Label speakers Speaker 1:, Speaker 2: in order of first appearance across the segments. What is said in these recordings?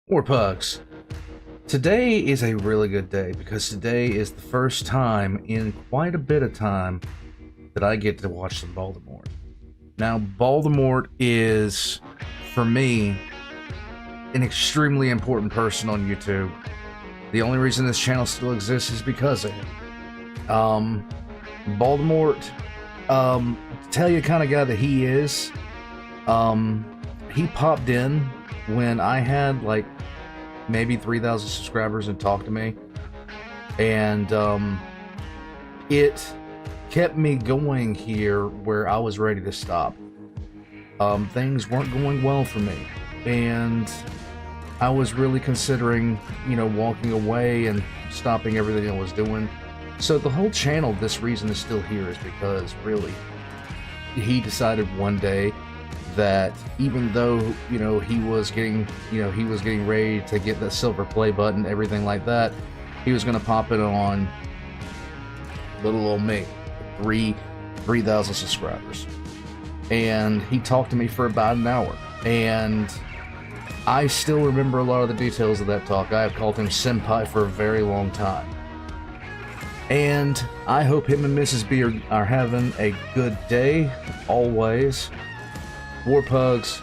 Speaker 1: Or pugs. Today is a really good day because today is the first time in quite a bit of time that I get to watch some Baldermort. Now, Baldermort is, for me, an extremely important person on YouTube. The only reason this channel still exists is because of him. Baldermort, to tell you the kind of guy that he is, he popped in when I had like maybe 3,000 subscribers and talked to me, and it kept me going here where I was ready to stop. Things weren't going well for me, and I was really considering, walking away and stopping everything I was doing. So the whole channel, this reason is still here is because really he decided one day that even though he was getting ready to get that silver play button, everything like that, he was going to pop it on little old me, 3,000 subscribers. And he talked to me for about an hour, and I still remember a lot of the details of that talk. I have called him senpai for a very long time, and I hope him and Mrs. B are having a good day always. War Pugs,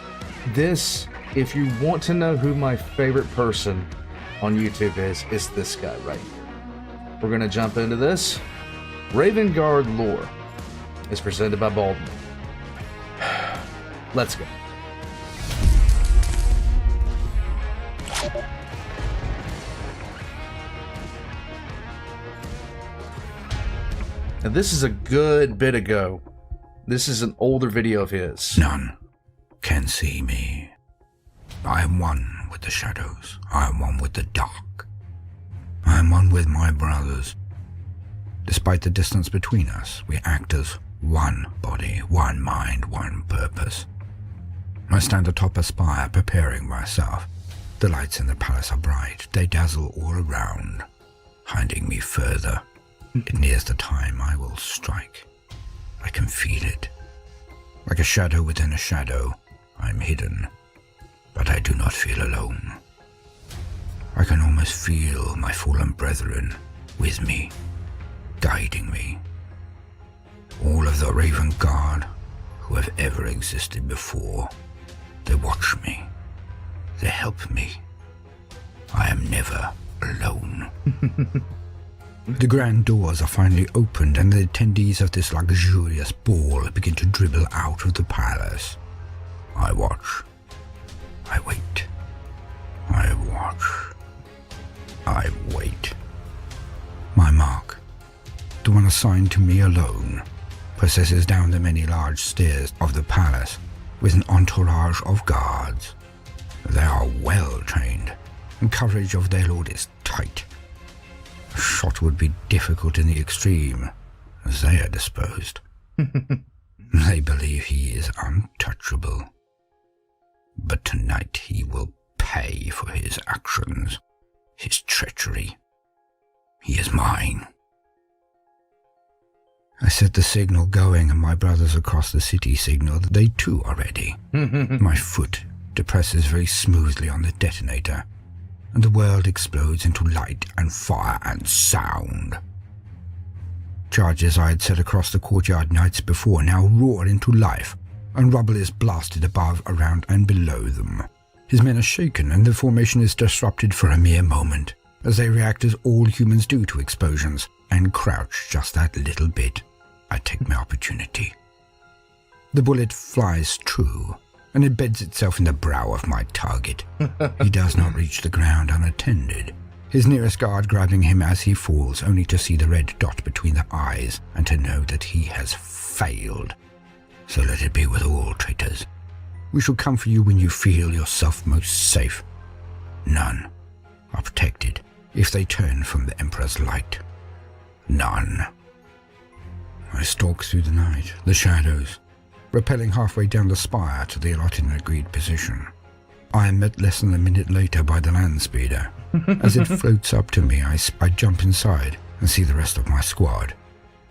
Speaker 1: if you want to know who my favorite person on YouTube is this guy right here. We're going to jump into this. Raven Guard Lore is presented by Baldermort. Let's go. Now, this is a good bit ago. This is an older video of his.
Speaker 2: None can see me. I am one with the shadows. I am one with the dark. I am one with my brothers. Despite the distance between us, we act as one body, one mind, one purpose. I stand atop a spire, preparing myself. The lights in the palace are bright. They dazzle all around, hiding me further. It nears the time I will strike. I can feel it. Like a shadow within a shadow, I'm hidden, but I do not feel alone. I can almost feel my fallen brethren with me, guiding me. All of the Raven Guard who have ever existed before, they watch me, they help me. I am never alone. The grand doors are finally opened, and the attendees of this luxurious ball begin to dribble out of the palace. I watch. I wait. I watch. I wait. My mark, the one assigned to me alone, processes down the many large stairs of the palace with an entourage of guards. They are well trained, and coverage of their lord is tight. A shot would be difficult in the extreme, as they are disposed. They believe he is untouchable. But tonight he will pay for his actions, his treachery. He is mine. I set the signal going, and my brothers across the city signal that they too are ready. My foot depresses very smoothly on the detonator, and the world explodes into light and fire and sound. Charges I had set across the courtyard nights before now roar into life, and rubble is blasted above, around, and below them. His men are shaken, and the formation is disrupted for a mere moment, as they react as all humans do to explosions, and crouch just that little bit. I take my opportunity. The bullet flies true, and embeds itself in the brow of my target. He does not reach the ground unattended, his nearest guard grabbing him as he falls, only to see the red dot between the eyes and to know that he has failed. So let it be with all traitors. We shall come for you when you feel yourself most safe. None are protected if they turn from the Emperor's light. None. I stalk through the night, the shadows, rappelling halfway down the spire to the allotted and agreed position. I am met less than a minute later by the land speeder. As it floats up to me, I jump inside and see the rest of my squad.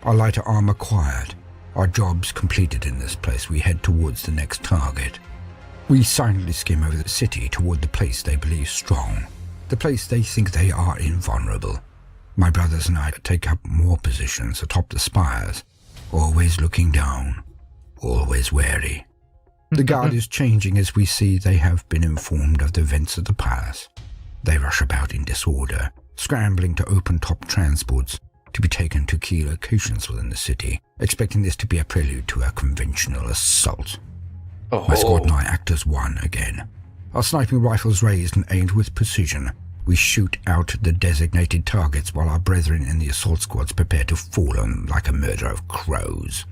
Speaker 2: Our lighter armor quiet, our jobs completed in this place, we head towards the next target. We silently skim over the city toward the place they believe strong, the place they think they are invulnerable. My brothers and I take up more positions atop the spires, always looking down, always wary. The guard is changing as we see they have been informed of the events at the palace. They rush about in disorder, scrambling to open top transports to be taken to key locations within the city, expecting this to be a prelude to a conventional assault. My squad and I act as one again. Our sniping rifles raised and aimed with precision, we shoot out the designated targets while our brethren in the assault squads prepare to fall on like a murder of crows.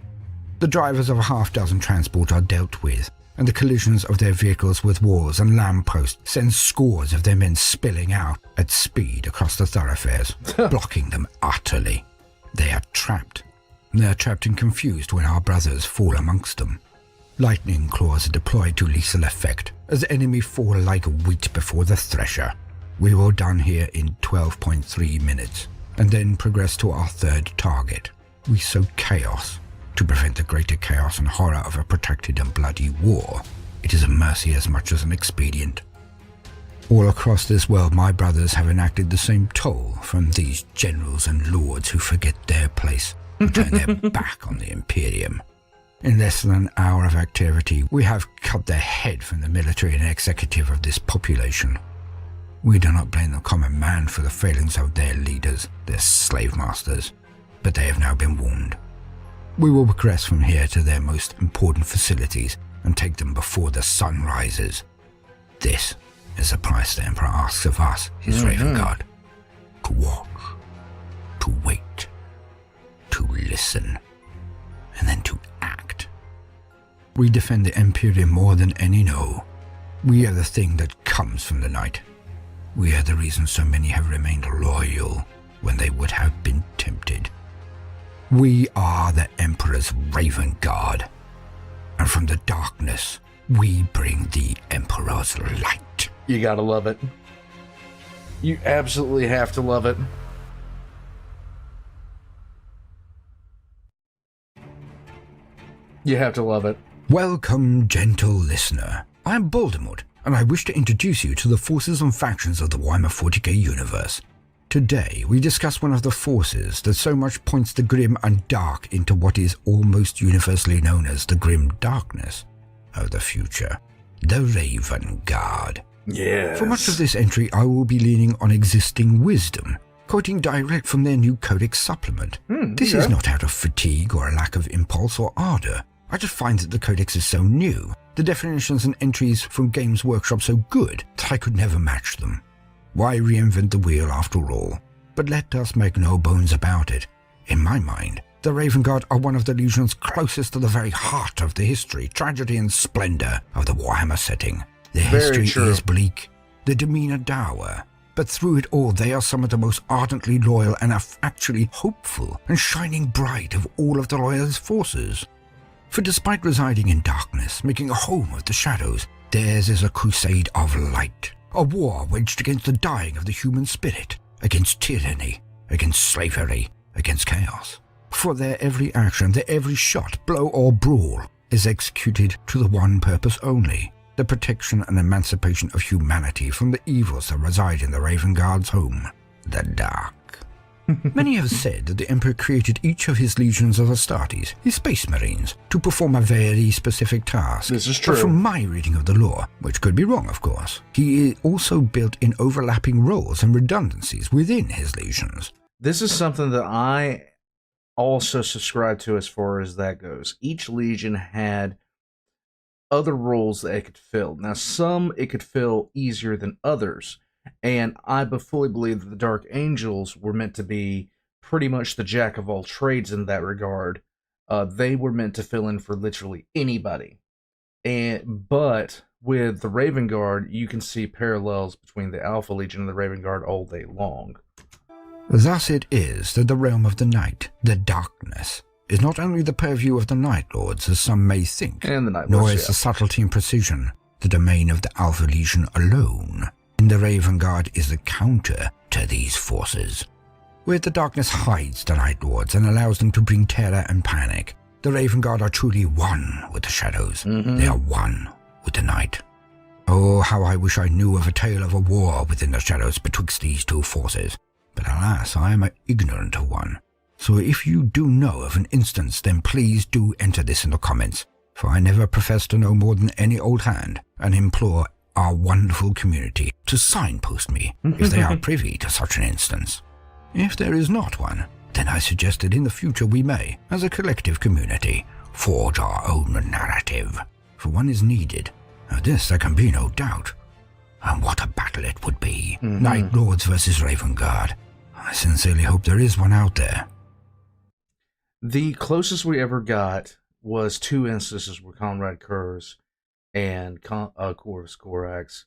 Speaker 2: The drivers of a half-dozen transports are dealt with, and the collisions of their vehicles with walls and lampposts send scores of their men spilling out at speed across the thoroughfares, blocking them utterly. They are trapped. They are trapped and confused when our brothers fall amongst them. Lightning claws are deployed to lethal effect as the enemy fall like wheat before the thresher. We were done here in 12.3 minutes, and then progress to our third target. We sow chaos. To prevent the greater chaos and horror of a protracted and bloody war, it is a mercy as much as an expedient. All across this world my brothers have enacted the same toll from these generals and lords who forget their place and turn their back on the Imperium. In less than an hour of activity, we have cut the head from the military and executive of this population. We do not blame the common man for the failings of their leaders, their slave masters, but they have now been warned. We will progress from here to their most important facilities and take them before the sun rises. This is the price the Emperor asks of us, his Raven Guard. To watch, to wait, to listen, and then to act. We defend the Imperium more than any know. We are the thing that comes from the night. We are the reason so many have remained loyal when they would have been tempted. We are the Emperor's Raven Guard, and from the darkness, we bring the Emperor's light.
Speaker 1: You gotta love it. You absolutely have to love it. You have to love it.
Speaker 2: Welcome, gentle listener. I am Baldermort, and I wish to introduce you to the forces and factions of the Warhammer 40k universe. Today, we discuss one of the forces that so much points the grim and dark into what is almost universally known as the grim darkness of the future, the Raven Guard.
Speaker 1: Yes.
Speaker 2: For much of this entry, I will be leaning on existing wisdom, quoting direct from their new codex supplement. This is not out of fatigue or a lack of impulse or ardor. I just find that the codex is so new, the definitions and entries from Games Workshop so good, that I could never match them. Why reinvent the wheel after all? But let us make no bones about it. In my mind, the Raven Guard are one of the legions closest to the very heart of the history, tragedy and splendor of the Warhammer setting. Their history is bleak, their demeanor dour, but through it all they are some of the most ardently loyal and actually hopeful and shining bright of all of the Loyalist forces. For despite residing in darkness, making a home of the shadows, theirs is a crusade of light. A war waged against the dying of the human spirit, against tyranny, against slavery, against chaos. For their every action, their every shot, blow or brawl is executed to the one purpose only, the protection and emancipation of humanity from the evils that reside in the Raven Guard's home, the dark. Many have said that the Emperor created each of his legions of Astartes, his space marines, to perform a very specific task.
Speaker 1: This is true.
Speaker 2: But from my reading of the lore, which could be wrong of course, he also built in overlapping roles and redundancies within his legions.
Speaker 1: This is something that I also subscribe to as far as that goes. Each legion had other roles that it could fill. Now some it could fill easier than others. And I fully believe that the Dark Angels were meant to be pretty much the jack of all trades in that regard. They were meant to fill in for literally anybody. But with the Raven Guard, you can see parallels between the Alpha Legion and the Raven Guard all day long.
Speaker 2: Thus it is that the realm of the night, the darkness, is not only the purview of the Night Lords, as some may think,
Speaker 1: And the Night
Speaker 2: nor
Speaker 1: Lords,
Speaker 2: is the subtlety and precision the domain of the Alpha Legion alone. The Raven Guard is the counter to these forces. Where the darkness hides the Night Lords and allows them to bring terror and panic, the Raven Guard are truly one with the shadows. They are one with the night. Oh, how I wish I knew of a tale of a war within the shadows betwixt these two forces, but alas, I am ignorant of one. So if you do know of an instance, then please do enter this in the comments, for I never profess to know more than any old hand, and implore our wonderful community to signpost me if they are privy to such an instance. If there is not one, then I suggest that in the future we may, as a collective community, forge our own narrative, for one is needed. Of this there can be no doubt. And what a battle it would be, Night Lords versus Raven Guard. I sincerely hope there is one out there.
Speaker 1: The closest we ever got was 2 instances where Conrad Kurz and Corvus Corax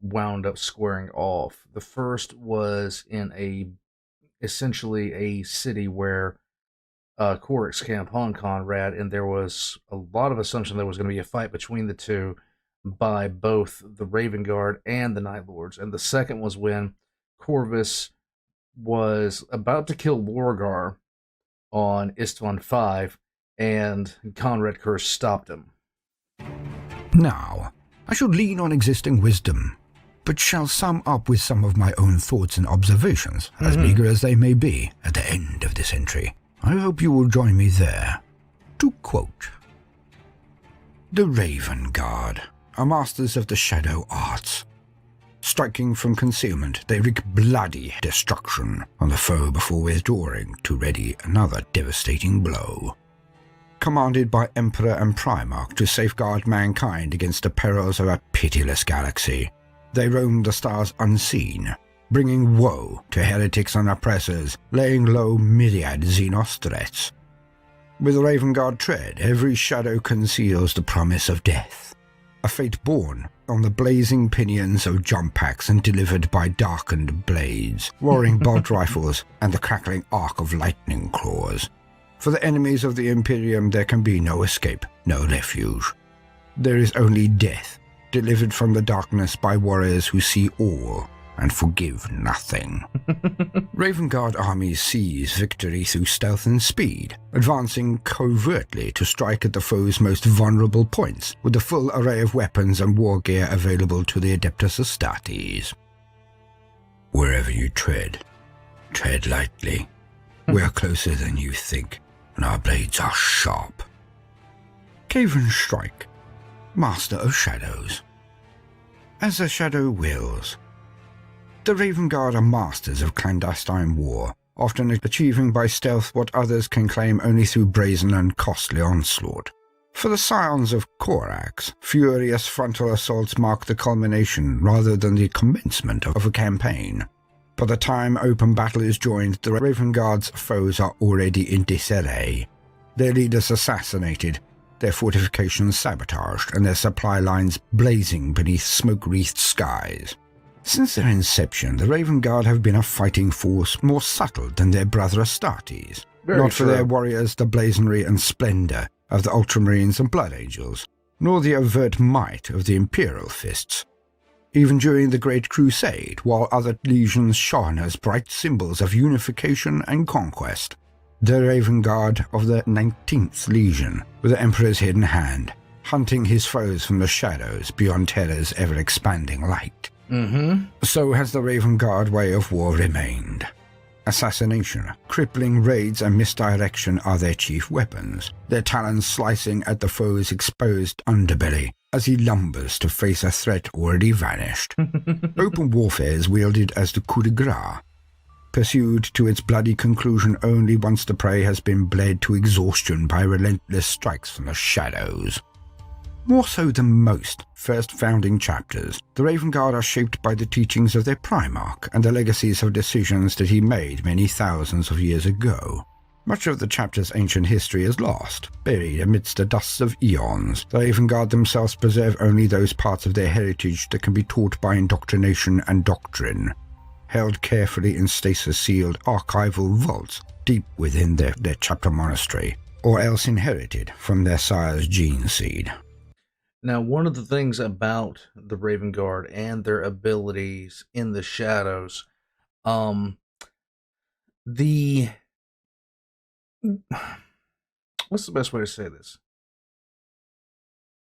Speaker 1: wound up squaring off. The first was in essentially a city where Corax came upon Conrad, and there was a lot of assumption there was going to be a fight between the two by both the Raven Guard and the Night Lords. And the second was when Corvus was about to kill Lorgar on Istvan V, and Conrad Kurz stopped him.
Speaker 2: Now, I should lean on existing wisdom, but shall sum up with some of my own thoughts and observations, as meager as they may be, at the end of this entry. I hope you will join me there. To quote, "The Raven Guard are masters of the shadow arts. Striking from concealment, they wreak bloody destruction on the foe before withdrawing to ready another devastating blow. Commanded by Emperor and Primarch to safeguard mankind against the perils of a pitiless galaxy, they roam the stars unseen, bringing woe to heretics and oppressors, laying low myriad Xenos threats. With Raven Guard tread, every shadow conceals the promise of death, a fate born on the blazing pinions of jump packs and delivered by darkened blades, roaring bolt rifles, and the crackling arc of lightning claws. For the enemies of the Imperium there can be no escape, no refuge. There is only death, delivered from the darkness by warriors who see all and forgive nothing. Raven Guard armies seize victory through stealth and speed, advancing covertly to strike at the foe's most vulnerable points with the full array of weapons and war gear available to the Adeptus Astartes. Wherever you tread, tread lightly. We're closer than you think, and our blades are sharp. Caven Strike, Master of Shadows. As the shadow wills. The Raven Guard are masters of clandestine war, often achieving by stealth what others can claim only through brazen and costly onslaught. For the scions of Corax, furious frontal assaults mark the culmination rather than the commencement of a campaign. By the time open battle is joined, the Raven Guard's foes are already in disarray. Their leaders assassinated, their fortifications sabotaged, and their supply lines blazing beneath smoke-wreathed skies. Since their inception, the Raven Guard have been a fighting force more subtle than their brother Astartes. Not for their warriors the blazonry and splendor of the Ultramarines and Blood Angels, nor the overt might of the Imperial Fists. Even during the Great Crusade, while other legions shone as bright symbols of unification and conquest, the Raven Guard of the 19th Legion were the Emperor's hidden hand, hunting his foes from the shadows beyond Terra's ever-expanding light. So has the Raven Guard way of war remained. Assassination, crippling raids and misdirection are their chief weapons, their talons slicing at the foe's exposed underbelly as he lumbers to face a threat already vanished. Open warfare is wielded as the coup de grace, pursued to its bloody conclusion only once the prey has been bled to exhaustion by relentless strikes from the shadows. More so than most first founding chapters, the Raven Guard are shaped by the teachings of their Primarch and the legacies of decisions that he made many thousands of years ago. Much of the chapter's ancient history is lost, buried amidst the dusts of eons. The Raven Guard themselves preserve only those parts of their heritage that can be taught by indoctrination and doctrine, held carefully in stasis-sealed archival vaults deep within their chapter monastery, or else inherited from their sire's gene seed.
Speaker 1: Now, one of the things about the Raven Guard and their abilities in the shadows, what's the best way to say this?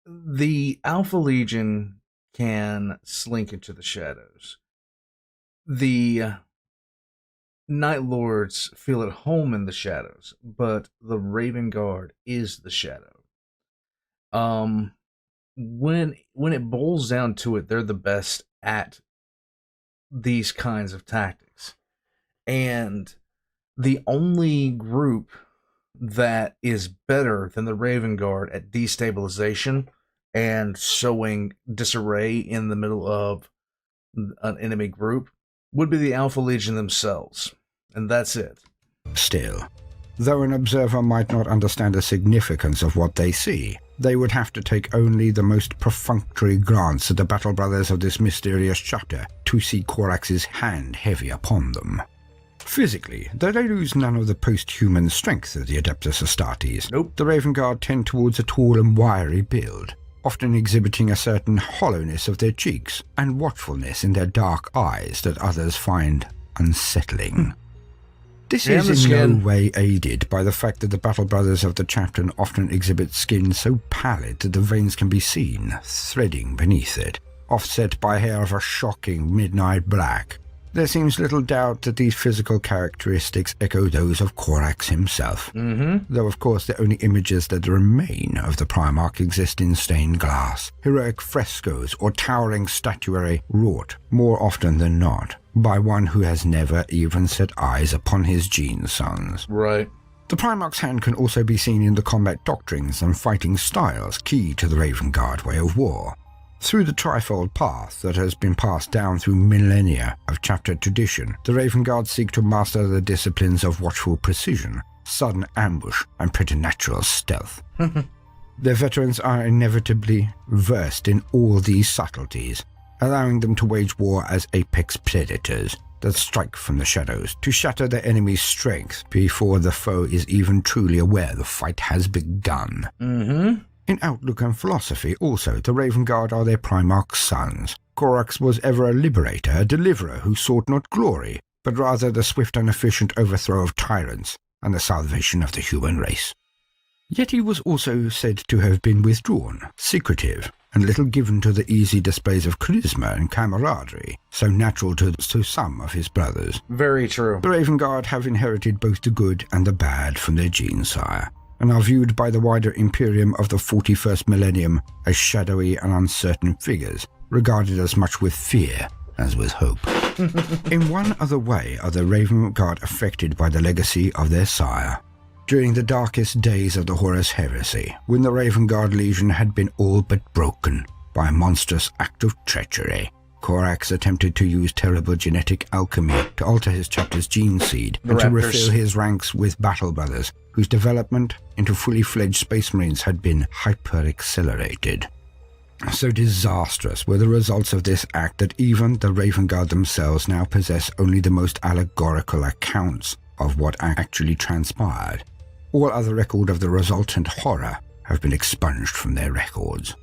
Speaker 1: The Alpha Legion can slink into the shadows. The Night Lords feel at home in the shadows, but the Raven Guard is the shadow. Um, when it boils down to it, they're the best at these kinds of tactics. And the only group that is better than the Raven Guard at destabilization and sowing disarray in the middle of an enemy group would be the Alpha Legion themselves. And that's it.
Speaker 2: Still, though an observer might not understand the significance of what they see, they would have to take only the most perfunctory glance at the battle brothers of this mysterious chapter to see Corax's hand heavy upon them. Physically, though they lose none of the post-human strength of the Adeptus Astartes,
Speaker 1: Nope.
Speaker 2: the Raven Guard tend towards a tall and wiry build, often exhibiting a certain hollowness of their cheeks and watchfulness in their dark eyes that others find unsettling. This is in no way aided by the fact that the battle brothers of the chapter often exhibit skin so pallid that the veins can be seen threading beneath it, offset by hair of a shocking midnight black. There seems little doubt that these physical characteristics echo those of Corax himself, though of course the only images that remain of the Primarch exist in stained glass, heroic frescoes or towering statuary wrought, more often than not, by one who has never even set eyes upon his gene sons.
Speaker 1: Right.
Speaker 2: The Primarch's hand can also be seen in the combat doctrines and fighting styles key to the Raven Guard way of war. Through the trifold path that has been passed down through millennia of chapter tradition, the Raven Guard seek to master the disciplines of watchful precision, sudden ambush, and preternatural stealth. Their veterans are inevitably versed in all these subtleties, allowing them to wage war as apex predators that strike from the shadows to shatter their enemy's strength before the foe is even truly aware the fight has begun. In outlook and philosophy also, the Raven Guard are their Primarch's sons. Corax was ever a liberator, a deliverer who sought not glory, but rather the swift and efficient overthrow of tyrants and the salvation of the human race. Yet he was also said to have been withdrawn, secretive, and little given to the easy displays of charisma and camaraderie, so natural to some of his brothers.
Speaker 1: Very true.
Speaker 2: The Raven Guard have inherited both the good and the bad from their gene sire, and are viewed by the wider Imperium of the 41st millennium as shadowy and uncertain figures, regarded as much with fear as with hope. In one other way are the Raven Guard affected by the legacy of their sire. During the darkest days of the Horus Heresy, when the Raven Guard Legion had been all but broken by a monstrous act of treachery, Corax attempted to use terrible genetic alchemy to alter his chapter's gene seed and to refill his ranks with battle brothers whose development into fully fledged space marines had been hyper-accelerated. So disastrous were the results of this act that even the Raven Guard themselves now possess only the most allegorical accounts of what actually transpired. All other record of the resultant horror have been expunged from their records.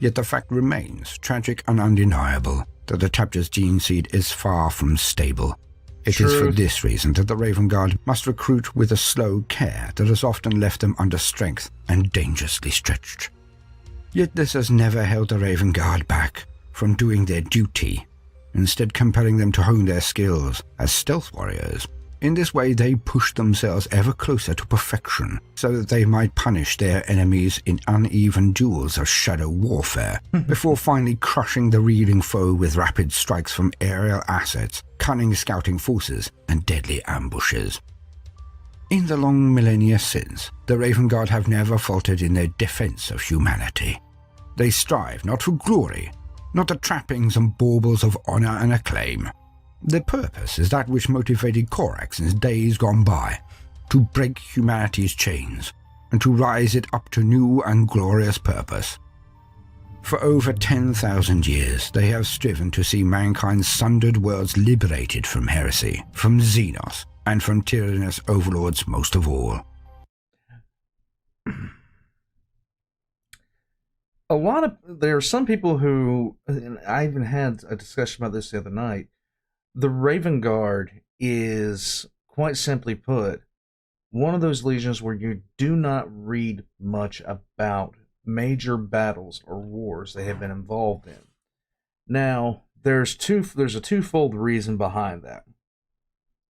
Speaker 2: Yet the fact remains, tragic and undeniable, that the chapter's gene seed is far from stable. It is for this reason that the Raven Guard must recruit with a slow care that has often left them under strength and dangerously stretched. Yet this has never held the Raven Guard back from doing their duty, instead compelling them to hone their skills as stealth warriors. In this way they pushed themselves ever closer to perfection, so that they might punish their enemies in uneven duels of shadow warfare, before finally crushing the reeling foe with rapid strikes from aerial assets, cunning scouting forces, and deadly ambushes. In the long millennia since, the Raven Guard have never faltered in their defense of humanity. They strive not for glory, not the trappings and baubles of honor and acclaim. Their purpose is that which motivated Corax in days gone by, to break humanity's chains, and to rise it up to new and glorious purpose. For over 10,000 years they have striven to see mankind's sundered worlds liberated from heresy, from Xenos, and from tyrannous overlords most of all.
Speaker 1: There are some people who, and I even had a discussion about this the other night, the Raven Guard is, quite simply put, one of those legions where you do not read much about major battles or wars they have been involved in. Now, there's a twofold reason behind that.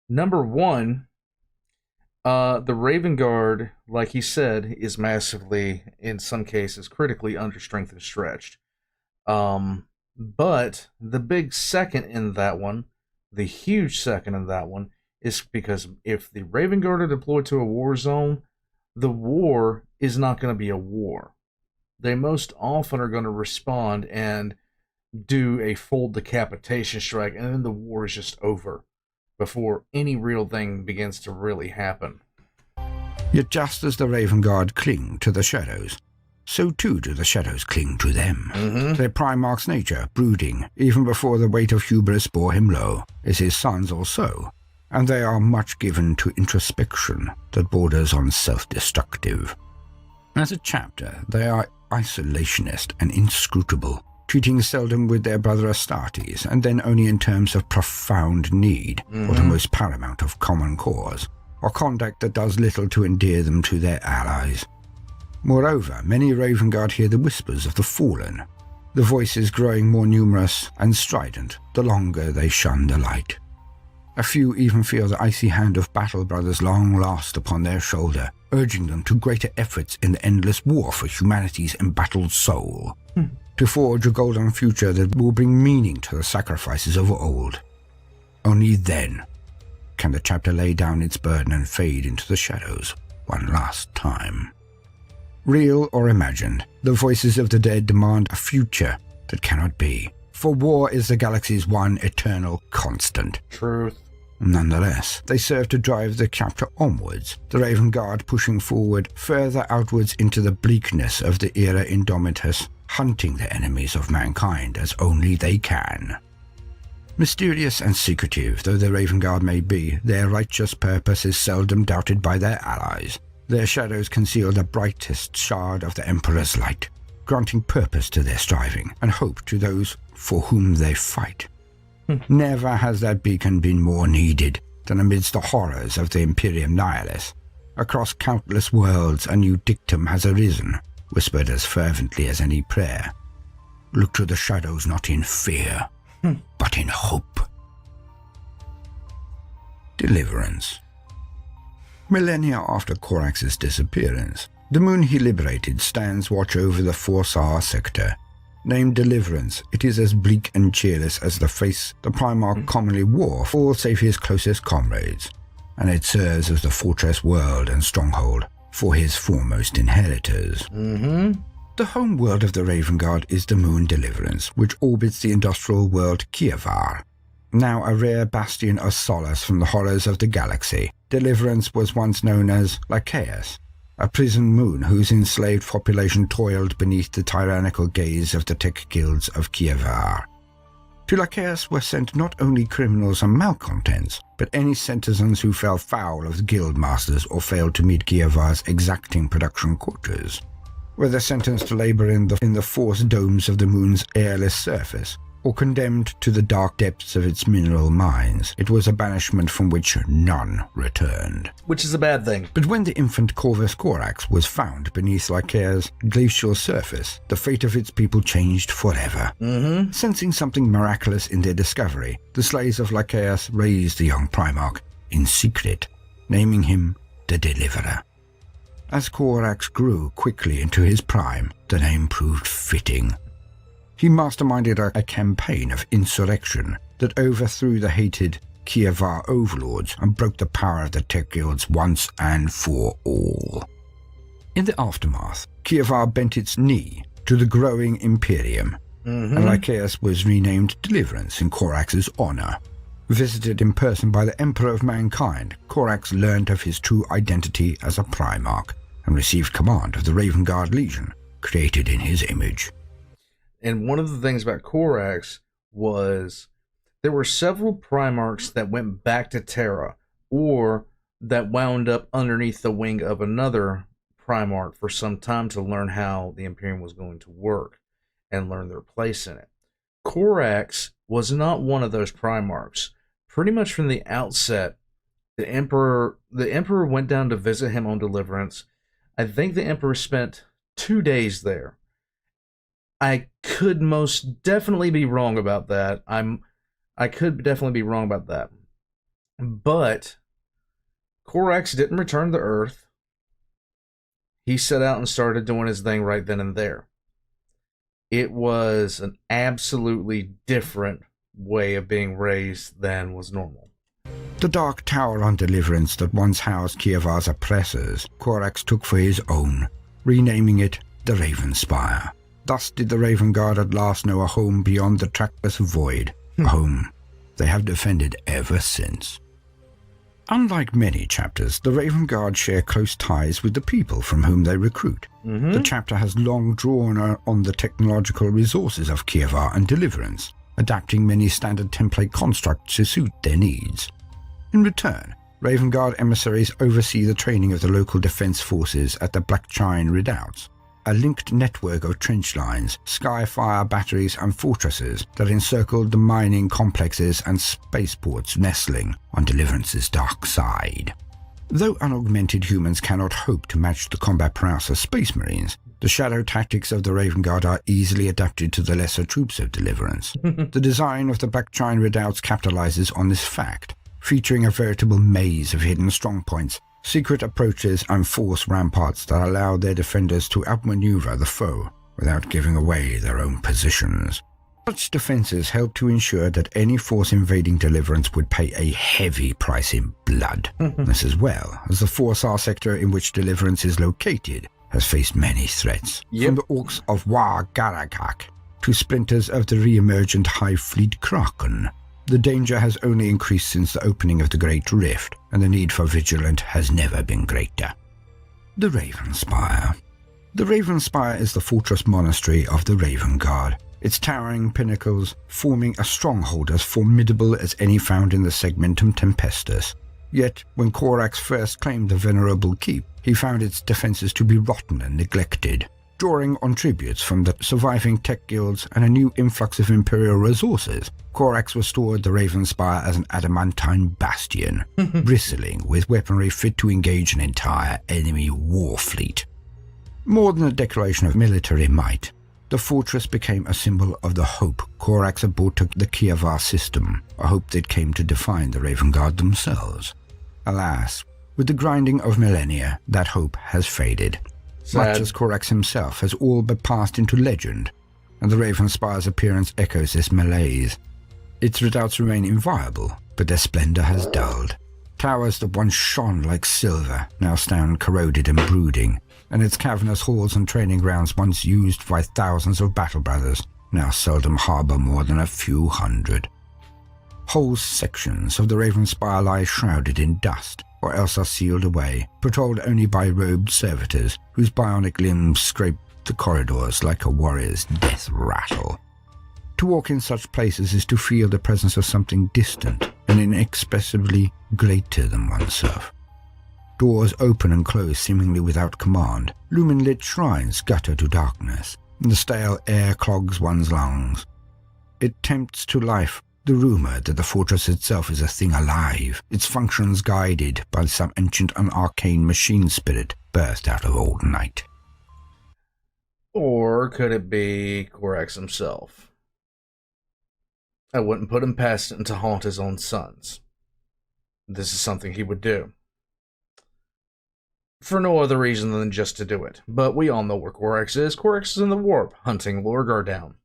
Speaker 1: Number one, the Raven Guard, like he said, is massively, in some cases, critically understrengthened and stretched. But the big second in that one, the huge second in that one, is because if the Raven Guard are deployed to a war zone, the war is not going to be a war. They most often are going to respond and do a full decapitation strike, and then the war is just over before any real thing begins to really happen.
Speaker 2: Yet just as the Raven Guard cling to the shadows, so too do the shadows cling to them. Their Primarch's nature, brooding, even before the weight of hubris bore him low, is his sons also, and they are much given to introspection that borders on self-destructive. As a chapter, they are isolationist and inscrutable, treating seldom with their brother Astartes, and then only in terms of profound need, or the most paramount of common cause, or conduct that does little to endear them to their allies. Moreover, many Raven Guard hear the whispers of the fallen, the voices growing more numerous and strident the longer they shun the light. A few even feel the icy hand of Battle Brothers' long last upon their shoulder, urging them to greater efforts in the endless war for humanity's embattled soul, to forge a golden future that will bring meaning to the sacrifices of old. Only then can the chapter lay down its burden and fade into the shadows one last time. Real or imagined, the voices of the dead demand a future that cannot be, for war is the galaxy's one eternal constant.
Speaker 1: Truth.
Speaker 2: Nonetheless, they serve to drive the chapter onwards, the Raven Guard pushing forward further outwards into the bleakness of the era Indomitus, hunting the enemies of mankind as only they can. Mysterious and secretive though the Raven Guard may be, their righteous purpose is seldom doubted by their allies. Their shadows conceal the brightest shard of the Emperor's light, granting purpose to their striving and hope to those for whom they fight. Never has that beacon been more needed than amidst the horrors of the Imperium Nihilus. Across countless worlds a new dictum has arisen, whispered as fervently as any prayer. Look to the shadows not in fear, but in hope. Deliverance. Millennia after Corax's disappearance, the moon he liberated stands watch over the Forsar sector. Named Deliverance, it is as bleak and cheerless as the face the Primarch commonly wore for all save his closest comrades, and it serves as the fortress world and stronghold for his foremost inheritors. The home world of the Raven Guard is the moon Deliverance, which orbits the industrial world Kievar. Now a rare bastion of solace from the horrors of the galaxy, Deliverance was once known as Lycaeus, a prison moon whose enslaved population toiled beneath the tyrannical gaze of the tech guilds of Kievar. To Lycaeus were sent not only criminals and malcontents, but any citizens who fell foul of the guild masters or failed to meet Kievar's exacting production quotas. Whether sentenced to labor in the forced domes of the moon's airless surface, or condemned to the dark depths of its mineral mines, it was a banishment from which none returned.
Speaker 1: Which is a bad thing.
Speaker 2: But when the infant Corvus Corax was found beneath Lycaea's glacial surface, the fate of its people changed forever. Sensing something miraculous in their discovery, the slaves of Lycaeus raised the young Primarch in secret, naming him the Deliverer. As Corax grew quickly into his prime, the name proved fitting. He masterminded a campaign of insurrection that overthrew the hated Kievar overlords and broke the power of the tech guilds once and for all. In the aftermath, Kievar bent its knee to the growing Imperium, and Lycaeus was renamed Deliverance in Corax's honor. Visited in person by the Emperor of Mankind, Corax learned of his true identity as a Primarch and received command of the Raven Guard Legion, created in his image.
Speaker 1: And one of the things about Corax was there were several Primarchs that went back to Terra, or that wound up underneath the wing of another Primarch for some time to learn how the Imperium was going to work and learn their place in it. Corax was not one of those Primarchs. Pretty much from the outset, the Emperor went down to visit him on Deliverance. I think the Emperor spent 2 days there. I could most definitely be wrong about that. I could definitely be wrong about that. But Corax didn't return to Earth. He set out and started doing his thing right then and there. It was an absolutely different way of being raised than was normal.
Speaker 2: The Dark Tower on Deliverance that once housed Kievar's oppressors, Corax took for his own, renaming it the Raven Spire. Thus did the Raven Guard at last know a home beyond the trackless void, a home they have defended ever since. Unlike many chapters, the Raven Guard share close ties with the people from whom they recruit. The chapter has long drawn on the technological resources of Kievar and Deliverance, adapting many standard template constructs to suit their needs. In return, Raven Guard emissaries oversee the training of the local defense forces at the Blackchine Redoubts, a linked network of trench lines, skyfire batteries and fortresses that encircled the mining complexes and spaceports nestling on Deliverance's dark side. Though unaugmented humans cannot hope to match the combat prowess of Space Marines, the shadow tactics of the Raven Guard are easily adapted to the lesser troops of Deliverance. The design of the Blackchine Redoubts capitalizes on this fact, featuring a veritable maze of hidden strongpoints, secret approaches and force ramparts that allow their defenders to outmaneuver the foe without giving away their own positions. Such defenses help to ensure that any force invading Deliverance would pay a heavy price in blood. This as well as the 4-star sector in which Deliverance is located has faced many threats, from the orcs of War Garagak to splinters of the re-emergent Hive Fleet Kraken. The danger has only increased since the opening of the Great Rift, and the need for vigilant has never been greater. The Raven Spire. The Raven Spire is the fortress monastery of the Raven Guard, its towering pinnacles forming a stronghold as formidable as any found in the Segmentum Tempestus. Yet, when Corax first claimed the venerable keep, he found its defenses to be rotten and neglected. Drawing on tributes from the surviving tech guilds and a new influx of Imperial resources, Corax restored the Raven Spire as an adamantine bastion, bristling with weaponry fit to engage an entire enemy war fleet. More than a declaration of military might, the fortress became a symbol of the hope Corax had brought to the Kievar system, a hope that came to define the Raven Guard themselves. Alas, with the grinding of millennia, that hope has faded.
Speaker 1: Sad.
Speaker 2: Much as Corax himself has all but passed into legend, and the Raven Spire's appearance echoes this malaise. Its redoubts remain inviolable, but their splendor has dulled. Towers that once shone like silver now stand corroded and brooding, and its cavernous halls and training grounds once used by thousands of battle brothers now seldom harbor more than a few hundred. Whole sections of the Raven Spire lie shrouded in dust, or else are sealed away, patrolled only by robed servitors whose bionic limbs scrape the corridors like a warrior's death rattle. To walk in such places is to feel the presence of something distant and inexpressibly greater than oneself. Doors open and close seemingly without command, lumen-lit shrines gutter to darkness, and the stale air clogs one's lungs. It tempts to life the rumor that the fortress itself is a thing alive, its functions guided by some ancient and arcane machine spirit birthed out of old night.
Speaker 1: Or could it be Corax himself? I wouldn't put him past him to haunt his own sons. This is something he would do. For no other reason than just to do it. But we all know where Corax is. Corax is in the warp, hunting Lorgar down.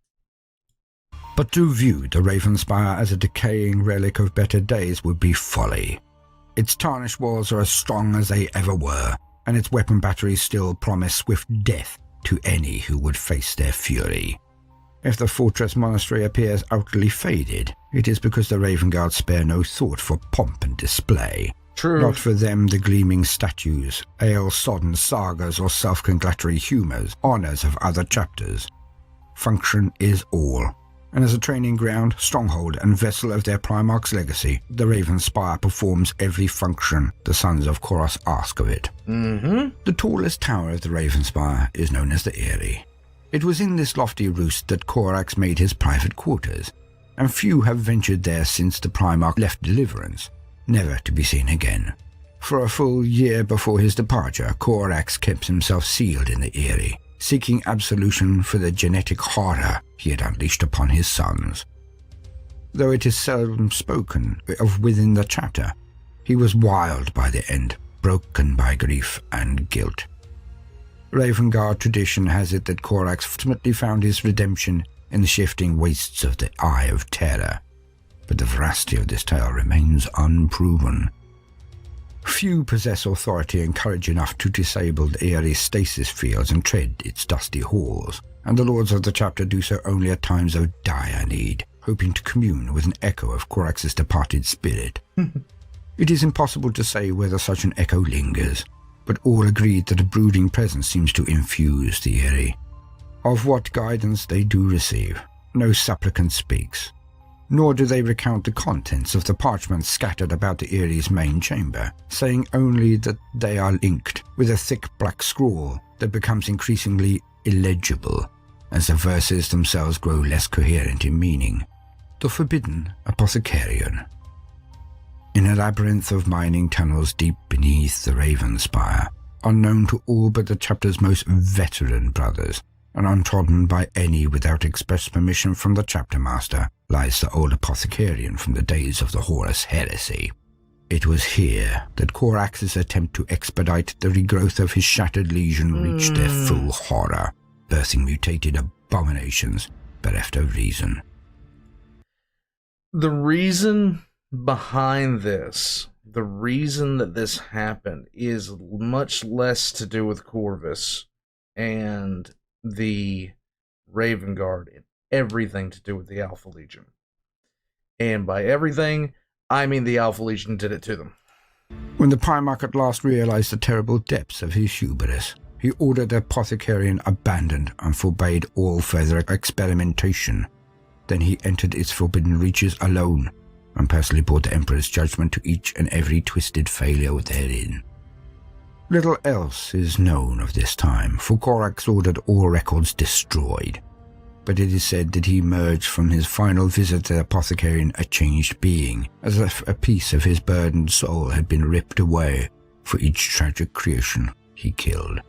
Speaker 2: But to view the Raven Spire as a decaying relic of better days would be folly. Its tarnished walls are as strong as they ever were, and its weapon batteries still promise swift death to any who would face their fury. If the fortress monastery appears utterly faded, it is because the Raven Guard spare no thought for pomp and display.
Speaker 1: True.
Speaker 2: Not for them the gleaming statues, ale-sodden sagas or self-congratulatory humours, honours of other chapters. Function is all. And as a training ground, stronghold, and vessel of their Primarch's legacy, the Raven Spire performs every function the Sons of Koros ask of it. The tallest tower of the Raven Spire is known as the Eyrie. It was in this lofty roost that Corax made his private quarters, and few have ventured there since the Primarch left Deliverance, never to be seen again. For a full year before his departure, Corax kept himself sealed in the Eyrie, seeking absolution for the genetic horror he had unleashed upon his sons. Though it is seldom spoken of within the chapter, he was wild by the end, broken by grief and guilt. Ravengard tradition has it that Corax ultimately found his redemption in the shifting wastes of the Eye of Terror, but the veracity of this tale remains unproven. Few possess authority and courage enough to disable the eerie stasis fields and tread its dusty halls, and the lords of the chapter do so only at times of dire need, hoping to commune with an echo of Corax's departed spirit. It is impossible to say whether such an echo lingers, but all agreed that a brooding presence seems to infuse the eerie. Of what guidance they do receive, no supplicant speaks, nor do they recount the contents of the parchments scattered about the Erie's main chamber, saying only that they are inked with a thick black scrawl that becomes increasingly illegible as the verses themselves grow less coherent in meaning. The Forbidden Apothecarian. In a labyrinth of mining tunnels deep beneath the Ravenspire, unknown to all but the chapter's most veteran brothers, and untrodden by any without express permission from the chapter master, lies the old apothecarian from the days of the Horus Heresy. It was here that Corax's attempt to expedite the regrowth of his shattered legion reached their full horror, birthing mutated abominations bereft of reason.
Speaker 1: The reason behind this, the reason that this happened, is much less to do with Corvus and the Raven Guard and everything to do with the Alpha Legion. And by everything, I mean the Alpha Legion did it to them.
Speaker 2: When the Primarch at last realized the terrible depths of his hubris, he ordered the apothecarian abandoned and forbade all further experimentation. Then he entered its forbidden reaches alone, and personally brought the Emperor's judgment to each and every twisted failure therein. Little else is known of this time, for Corax ordered all records destroyed, but it is said that he emerged from his final visit to the apothecarian a changed being, as if a piece of his burdened soul had been ripped away for each tragic creation he killed.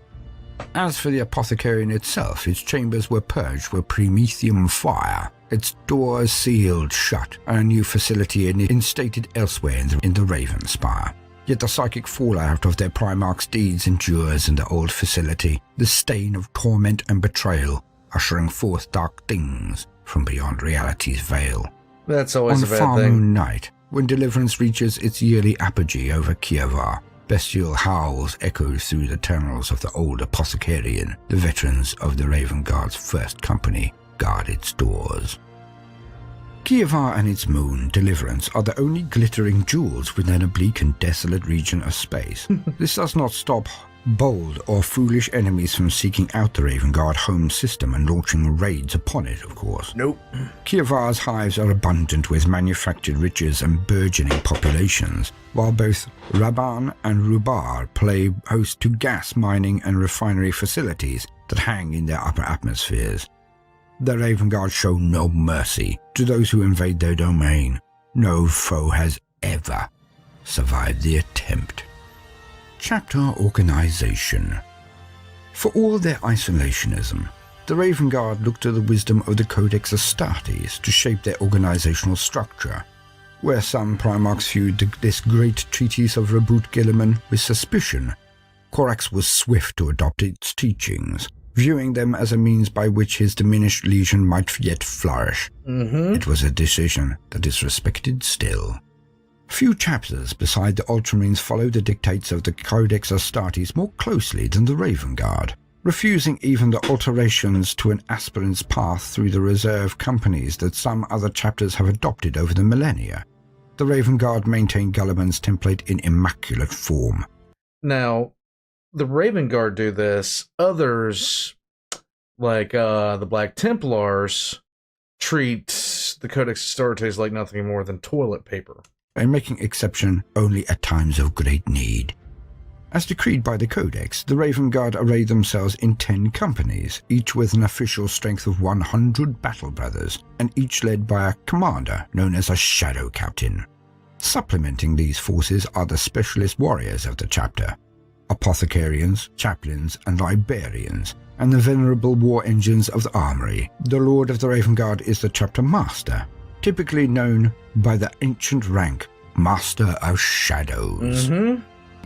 Speaker 2: As for the apothecarian itself, its chambers were purged with promethium fire, its doors sealed shut, and a new facility instated elsewhere in the Ravenspire. Yet the psychic fallout of their Primarch's deeds endures in the old facility, the stain of torment and betrayal, ushering forth dark things from beyond reality's veil.
Speaker 1: That's always a bad thing.
Speaker 2: On Far Moon Night, when Deliverance reaches its yearly apogee over Kievar, bestial howls echo through the tunnels of the old apothecarian. The veterans of the Raven Guard's first company guard its doors. Kievar and its moon, Deliverance, are the only glittering jewels within a bleak and desolate region of space. This does not stop bold or foolish enemies from seeking out the Raven Guard home system and launching raids upon it, of course.
Speaker 1: Nope.
Speaker 2: Kievar's hives are abundant with manufactured riches and burgeoning populations, while both Raban and Rubar play host to gas mining and refinery facilities that hang in their upper atmospheres. The Raven Guard show no mercy to those who invade their domain. No foe has ever survived the attempt. Chapter Organization. For all their isolationism, the Raven Guard looked to the wisdom of the Codex Astartes to shape their organizational structure. Where some Primarchs viewed this great treatise of Reboot Gilliman with suspicion, Corax was swift to adopt its teachings, viewing them as a means by which his diminished legion might yet flourish. It was a decision that is respected still. Few chapters beside the Ultramarines follow the dictates of the Codex Astartes more closely than the Raven Guard, refusing even the alterations to an aspirant's path through the reserve companies that some other chapters have adopted over the millennia. The Raven Guard maintain Gulliman's template in immaculate form.
Speaker 1: Now, the Raven Guard do this. Others, like the Black Templars, treat the Codex Astartes like nothing more than toilet paper,
Speaker 2: and making exception only at times of great need. As decreed by the Codex, the Raven Guard array themselves in 10 companies, each with an official strength of 100 battle brothers, and each led by a commander known as a Shadow Captain. Supplementing these forces are the specialist warriors of the chapter. apothecarians, chaplains, and librarians, and the venerable war engines of the armory. The Lord of the Raven Guard is the chapter master, typically known by the ancient rank Master of Shadows.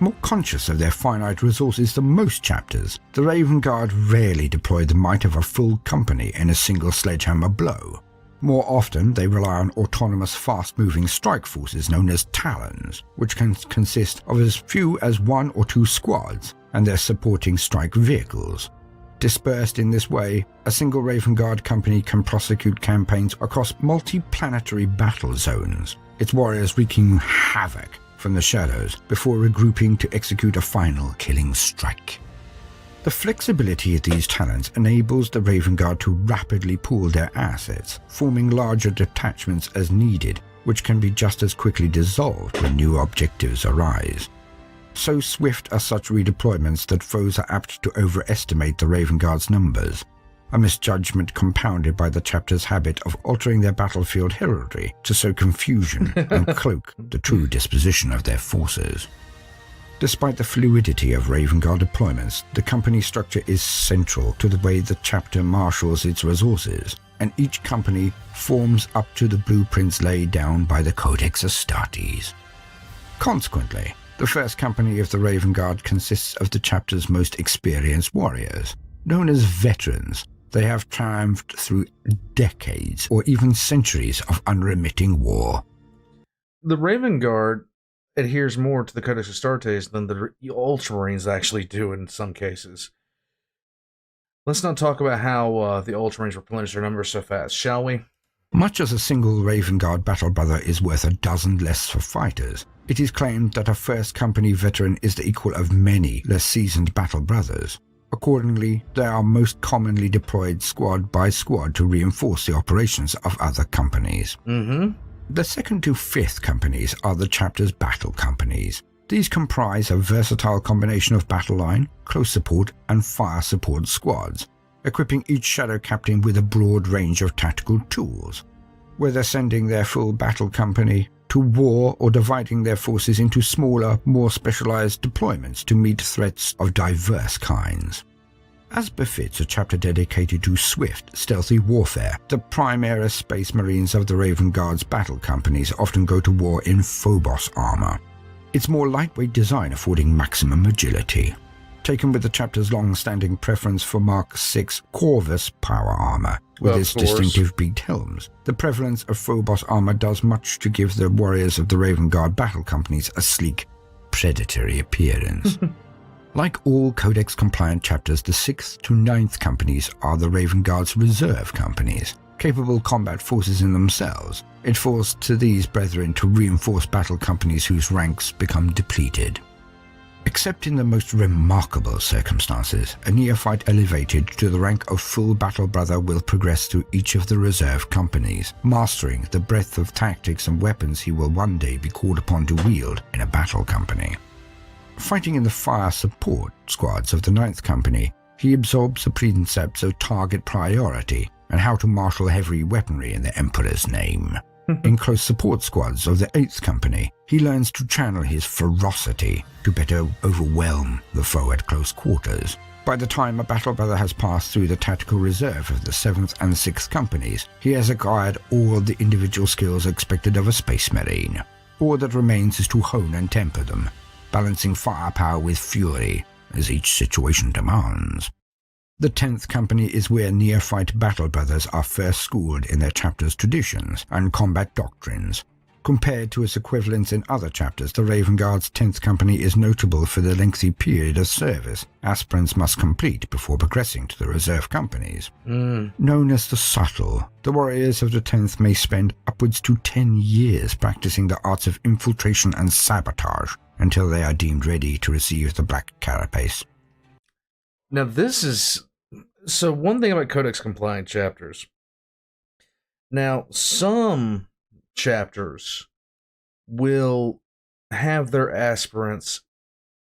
Speaker 2: More conscious of their finite resources than most chapters, the Raven Guard rarely deploy the might of a full company in a single sledgehammer blow. More often, they rely on autonomous, fast-moving strike forces known as Talons, which can consist of as few as 1 or 2 squads and their supporting strike vehicles. Dispersed in this way, a single Raven Guard company can prosecute campaigns across multi-planetary battle zones, its warriors wreaking havoc from the shadows before regrouping to execute a final killing strike. The flexibility of these talents enables the Raven Guard to rapidly pool their assets, forming larger detachments as needed, which can be just as quickly dissolved when new objectives arise. So swift are such redeployments that foes are apt to overestimate the Raven Guard's numbers, a misjudgment compounded by the chapter's habit of altering their battlefield heraldry to sow confusion and cloak the true disposition of their forces. Despite the fluidity of Raven Guard deployments, the company structure is central to the way the chapter marshals its resources, and each company forms up to the blueprints laid down by the Codex Astartes. Consequently, the first company of the Raven Guard consists of the chapter's most experienced warriors. Known as veterans, they have triumphed through decades or even centuries of unremitting war.
Speaker 1: The Raven Guard adheres more to the Codex Astartes than the Ultramarines actually do in some cases. Let's not talk about how the Ultramarines replenish their numbers so fast, shall we?
Speaker 2: Much as a single Raven Guard battle brother is worth a dozen less for fighters, it is claimed that a first company veteran is the equal of many less seasoned battle brothers. Accordingly, they are most commonly deployed squad by squad to reinforce the operations of other companies. The 2nd to 5th companies are the chapter's battle companies. These comprise a versatile combination of battle line, close support, and fire support squads, equipping each shadow captain with a broad range of tactical tools. Whether sending their full battle company to war or dividing their forces into smaller, more specialized deployments to meet threats of diverse kinds. As befits a chapter dedicated to swift, stealthy warfare, the Primaris Space Marines of the Raven Guard's battle companies often go to war in Phobos armor, its more lightweight design affording maximum agility. Taken with the chapter's long-standing preference for Mark VI Corvus power armor, with its distinctive beaked helms, the prevalence of Phobos armor does much to give the warriors of the Raven Guard battle companies a sleek, predatory appearance. Like all Codex-compliant chapters, the 6th to 9th companies are the Raven Guard's reserve companies, capable combat forces in themselves. It falls to these brethren to reinforce battle companies whose ranks become depleted. Except in the most remarkable circumstances, a neophyte elevated to the rank of full battle brother will progress through each of the reserve companies, mastering the breadth of tactics and weapons he will one day be called upon to wield in a battle company. Fighting in the fire support squads of the 9th Company, he absorbs the precepts of target priority and how to marshal heavy weaponry in the Emperor's name. In close support squads of the 8th Company, he learns to channel his ferocity to better overwhelm the foe at close quarters. By the time a battle brother has passed through the tactical reserve of the 7th and 6th Companies, he has acquired all the individual skills expected of a Space Marine. All that remains is to hone and temper them, balancing firepower with fury as each situation demands. The 10th Company is where neophyte battle brothers are first schooled in their chapter's traditions and combat doctrines. Compared to its equivalents in other chapters, the Raven Guard's 10th Company is notable for the lengthy period of service aspirants must complete before progressing to the reserve companies. Known as the Subtle, the warriors of the 10th may spend upwards to 10 years practicing the arts of infiltration and sabotage until they are deemed ready to receive the Black Carapace.
Speaker 1: Now this is... So one thing about Codex compliant chapters. Now, some chapters will have their aspirants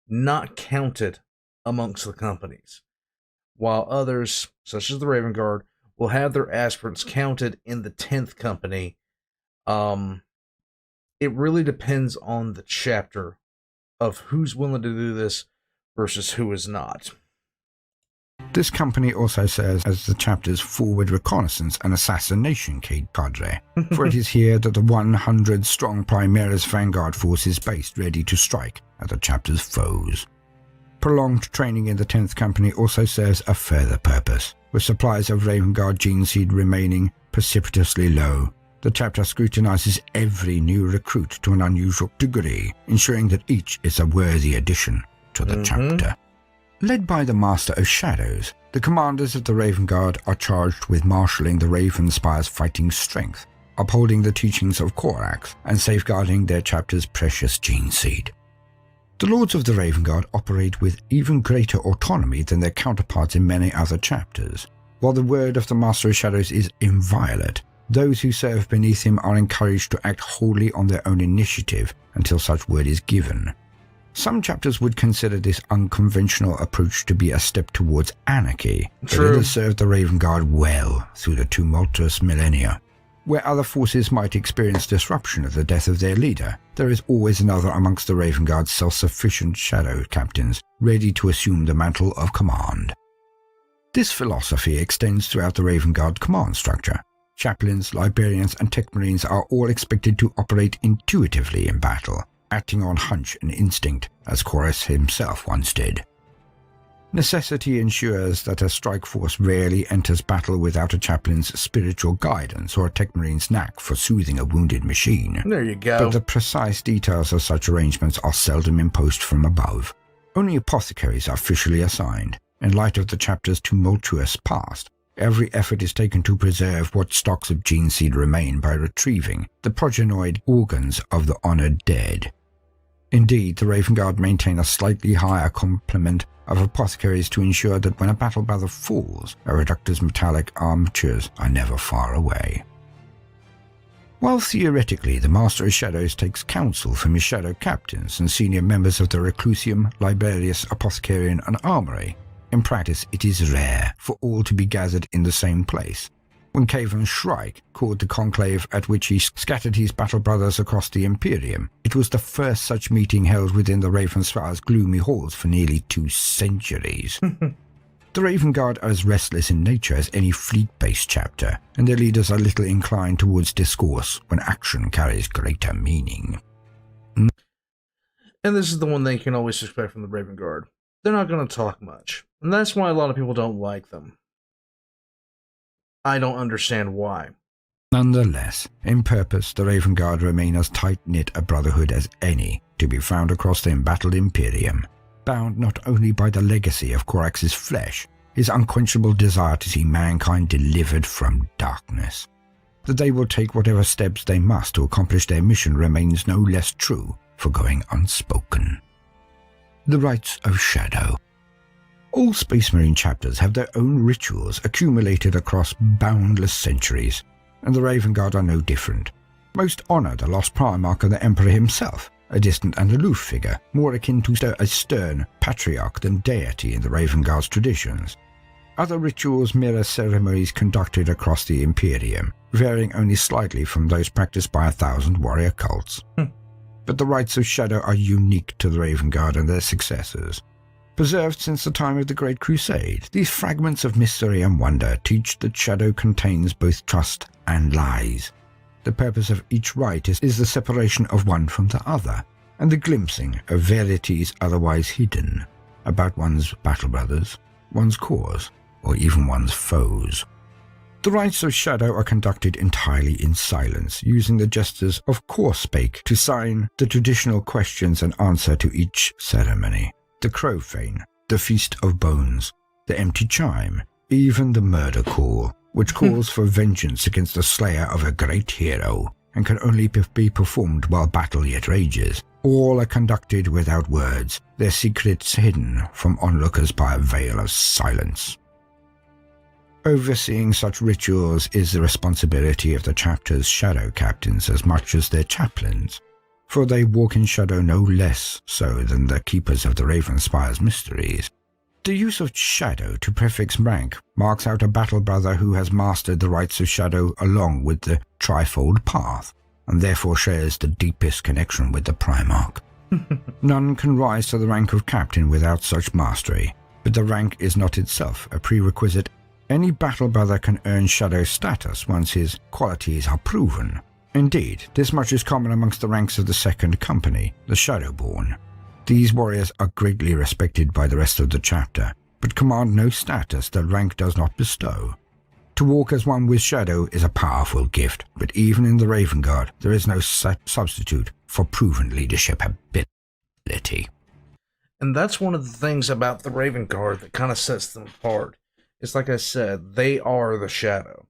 Speaker 1: not counted amongst the companies, while others, such as the Raven Guard, will have their aspirants counted in the 10th Company. It really depends on the chapter of who's willing to do this, versus who is not.
Speaker 2: This company also serves as the chapter's forward reconnaissance and assassination cadre, for it is here that the 100-strong Primaris Vanguard force is based, ready to strike at the chapter's foes. Prolonged training in the 10th Company also serves a further purpose. With supplies of Raven Guard gene seed remaining precipitously low, the chapter scrutinizes every new recruit to an unusual degree, ensuring that each is a worthy addition to the chapter. Led by the Master of Shadows, the commanders of the Raven Guard are charged with marshalling the Raven Spire's fighting strength, upholding the teachings of Korax, and safeguarding their chapter's precious gene seed. The Lords of the Raven Guard operate with even greater autonomy than their counterparts in many other chapters. While the word of the Master of Shadows is inviolate, those who serve beneath him are encouraged to act wholly on their own initiative until such word is given. Some chapters would consider this unconventional approach to be a step towards anarchy, but it has served the Raven Guard well through the tumultuous millennia. Where other forces might experience disruption at the death of their leader, there is always another amongst the Raven Guard's self-sufficient shadow captains, ready to assume the mantle of command. This philosophy extends throughout the Raven Guard command structure. Chaplains, librarians, and tech marines are all expected to operate intuitively in battle, acting on hunch and instinct, as Chorus himself once did. Necessity ensures that a strike force rarely enters battle without a chaplain's spiritual guidance or a tech marine's knack for soothing a wounded machine.
Speaker 1: There you go.
Speaker 2: But the precise details of such arrangements are seldom imposed from above. Only apothecaries are officially assigned. In light of the chapter's tumultuous past, every effort is taken to preserve what stocks of gene seed remain by retrieving the progenoid organs of the honored dead. Indeed, the Raven Guard maintain a slightly higher complement of apothecaries to ensure that when a battle brother falls, a reductor's metallic armatures are never far away. While theoretically the Master of Shadows takes counsel from his shadow captains and senior members of the Reclusium, Librarius, Apothecarian, and Armory, in practice it is rare for all to be gathered in the same place. When Cavan Shrike called the conclave at which he scattered his battle brothers across the Imperium, it was the first such meeting held within the Ravenspire's gloomy halls for nearly 2 centuries. The Raven Guard are as restless in nature as any fleet-based chapter, and their leaders are little inclined towards discourse when action carries greater meaning.
Speaker 1: And this is the one thing you can always expect from the Raven Guard. They're not going to talk much, and that's why a lot of people don't like them. I don't understand why.
Speaker 2: Nonetheless, in purpose, the Raven Guard remain as tight-knit a brotherhood as any to be found across the embattled Imperium, bound not only by the legacy of Korax's flesh, his unquenchable desire to see mankind delivered from darkness. That they will take whatever steps they must to accomplish their mission remains no less true for going unspoken. The Rites of Shadow. All Space Marine chapters have their own rituals accumulated across boundless centuries, and the Raven Guard are no different. Most honor the lost Primarch of the Emperor himself, a distant and aloof figure, more akin to a stern patriarch than deity in the Raven Guard's traditions. Other rituals mirror ceremonies conducted across the Imperium, varying only slightly from those practiced by 1,000 warrior cults. But the Rites of Shadow are unique to the Raven Guard and their successors. Preserved since the time of the Great Crusade, these fragments of mystery and wonder teach that Shadow contains both trust and lies. The purpose of each rite is the separation of one from the other, and the glimpsing of verities otherwise hidden about one's battle brothers, one's cause, or even one's foes. The Rites of Shadow are conducted entirely in silence, using the gestures of Corspake to sign the traditional questions and answer to each ceremony. The Crowfane, the Feast of Bones, the Empty Chime, even the Murder Call, which calls for vengeance against the slayer of a great hero, and can only be performed while battle yet rages. All are conducted without words, their secrets hidden from onlookers by a veil of silence. Overseeing such rituals is the responsibility of the chapter's shadow captains as much as their chaplains, for they walk in shadow no less so than the keepers of the Ravenspire's mysteries. The use of shadow to prefix rank marks out a battle brother who has mastered the Rites of Shadow along with the trifold path, and therefore shares the deepest connection with the Primarch. None can rise to the rank of captain without such mastery, but the rank is not itself a prerequisite. Any battle brother can earn shadow status once his qualities are proven. Indeed, this much is common amongst the ranks of the second company, the Shadowborn. These warriors are greatly respected by the rest of the chapter, but command no status that rank does not bestow. To walk as one with shadow is a powerful gift, but even in the Raven Guard, there is no substitute for proven leadership ability.
Speaker 1: And that's one of the things about the Raven Guard that kind of sets them apart. It's like I said, they are the shadow.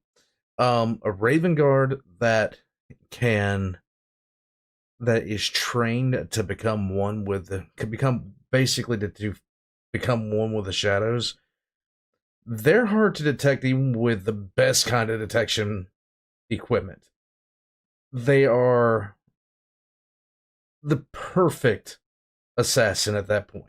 Speaker 1: A Raven Guard that is trained to become one with the shadows. They're hard to detect even with the best kind of detection equipment. They are the perfect assassin at that point.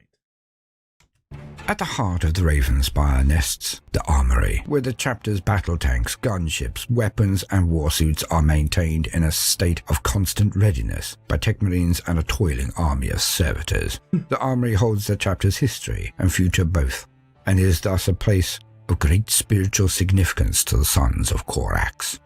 Speaker 2: At the heart of the Ravenspire nests the armory, where the chapter's battle tanks, gunships, weapons, and warsuits are maintained in a state of constant readiness by tech marines and a toiling army of servitors. The armory holds the chapter's history and future both, and is thus a place of great spiritual significance to the sons of Korax.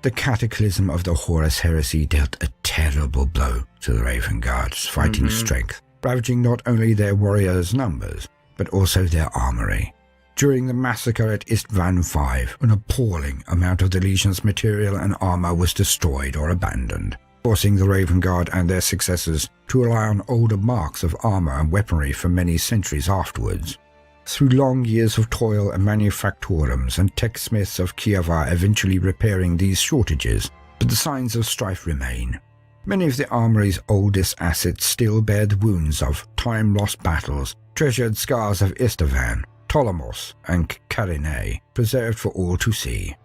Speaker 2: The cataclysm of the Horus heresy dealt a terrible blow to the Raven Guard's fighting strength, ravaging not only their warriors' numbers, but also their armory. During the massacre at Istvan V, an appalling amount of the Legion's material and armor was destroyed or abandoned, forcing the Raven Guard and their successors to rely on older marks of armor and weaponry for many centuries afterwards. Through long years of toil and manufactorums and tech-smiths of Kiev are eventually repairing these shortages, but the signs of strife remain. Many of the armory's oldest assets still bear the wounds of time-lost battles, treasured scars of Istvan, Ptolemos, and Carinae, preserved for all to see.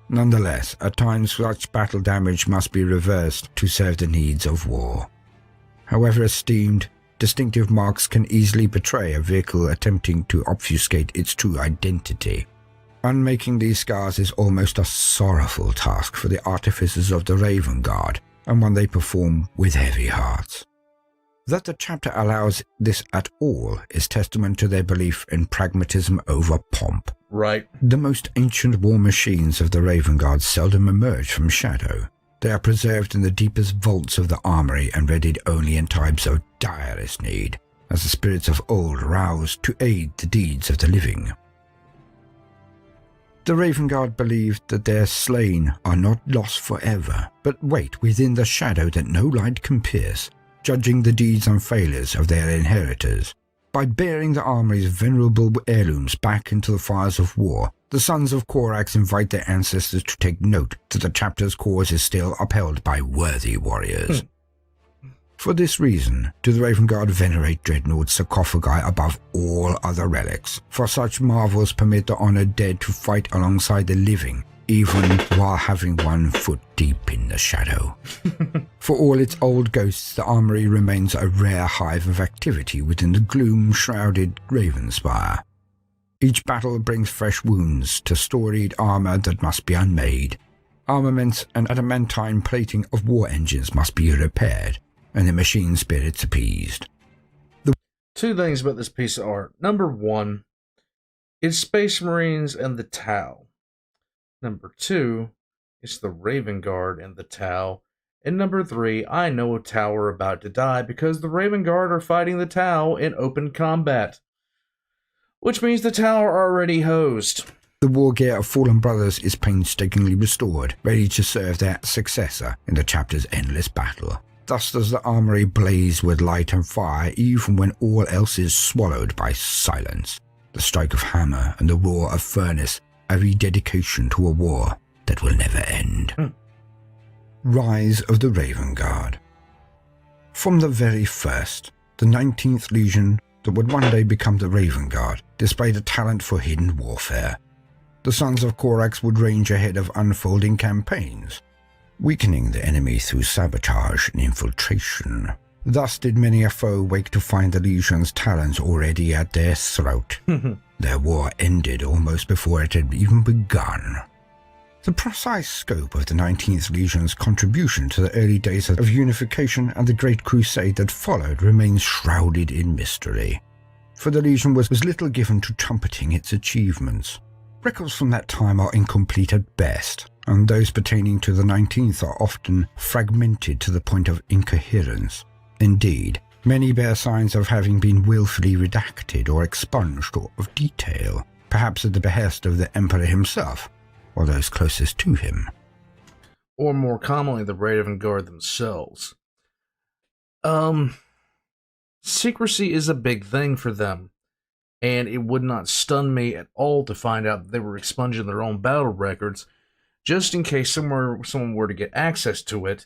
Speaker 2: Nonetheless, at times such battle damage must be reversed to serve the needs of war. However esteemed, distinctive marks can easily betray a vehicle attempting to obfuscate its true identity. Unmaking these scars is almost a sorrowful task for the artificers of the Raven Guard, and one they perform with heavy hearts. That the chapter allows this at all is testament to their belief in pragmatism over pomp.
Speaker 1: Right.
Speaker 2: The most ancient war machines of the Raven Guard seldom emerge from shadow. They are preserved in the deepest vaults of the armory and readied only in times of direst need, as the spirits of old rouse to aid the deeds of the living. The Raven Guard believed that their slain are not lost forever, but wait within the shadow that no light can pierce, judging the deeds and failures of their inheritors. By bearing the armory's venerable heirlooms back into the fires of war, the sons of Korax invite their ancestors to take note that the chapter's cause is still upheld by worthy warriors. For this reason, do the Raven Guard venerate Dreadnought's sarcophagi above all other relics, for such marvels permit the honored dead to fight alongside the living, even while having 1 foot deep in the shadow. For all its old ghosts, the armory remains a rare hive of activity within the gloom-shrouded Ravenspire. Each battle brings fresh wounds to storied armor that must be unmade. Armaments and adamantine plating of war engines must be repaired, and the machine spirits appeased.
Speaker 1: Two things about this piece of art. Number one, it's Space Marines and the Tau. Number two, it's the Raven Guard and the Tau. And number three, I know a Tau are about to die because the Raven Guard are fighting the Tau in open combat. Which means the Tau are already hosed.
Speaker 2: The war gear of Fallen Brothers is painstakingly restored, ready to serve their successor in the chapter's endless battle. Thus does the armory blaze with light and fire even when all else is swallowed by silence. The strike of hammer and the roar of furnace are rededication to a war that will never end. Rise of the Raven Guard. From the very first, the 19th Legion that would one day become the Raven Guard displayed a talent for hidden warfare. The sons of Korax would range ahead of unfolding campaigns, weakening the enemy through sabotage and infiltration. Thus did many a foe wake to find the Legion's talons already at their throat. Their war ended almost before it had even begun. The precise scope of the 19th Legion's contribution to the early days of unification and the Great Crusade that followed remains shrouded in mystery, for the Legion was little given to trumpeting its achievements. Records from that time are incomplete at best, and those pertaining to the 19th are often fragmented to the point of incoherence. Indeed, many bear signs of having been willfully redacted or expunged of detail, perhaps at the behest of the Emperor himself, or those closest to him.
Speaker 1: Or more commonly, the Raven Guard themselves. Secrecy is a big thing for them, and it would not stun me at all to find out that they were expunging their own battle records, just in case someone were to get access to it,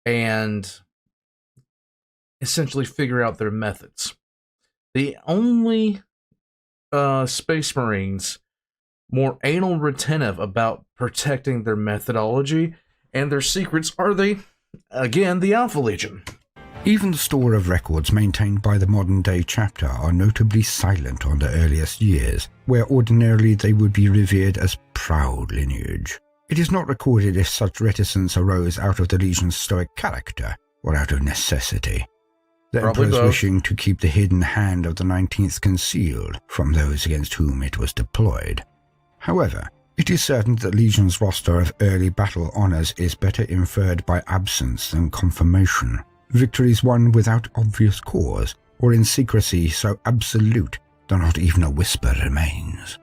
Speaker 1: and essentially figure out their methods. The only Space Marines more anal retentive about protecting their methodology and their secrets are the Alpha Legion.
Speaker 2: Even the store of records maintained by the modern-day chapter are notably silent on the earliest years, where ordinarily they would be revered as proud lineage. It is not recorded if such reticence arose out of the Legion's stoic character or out of necessity. The Emperor's wishing to keep the hidden hand of the 19th concealed from those against whom it was deployed. However, it is certain that Legion's roster of early battle honors is better inferred by absence than confirmation. Victories won without obvious cause, or in secrecy so absolute that not even a whisper remains.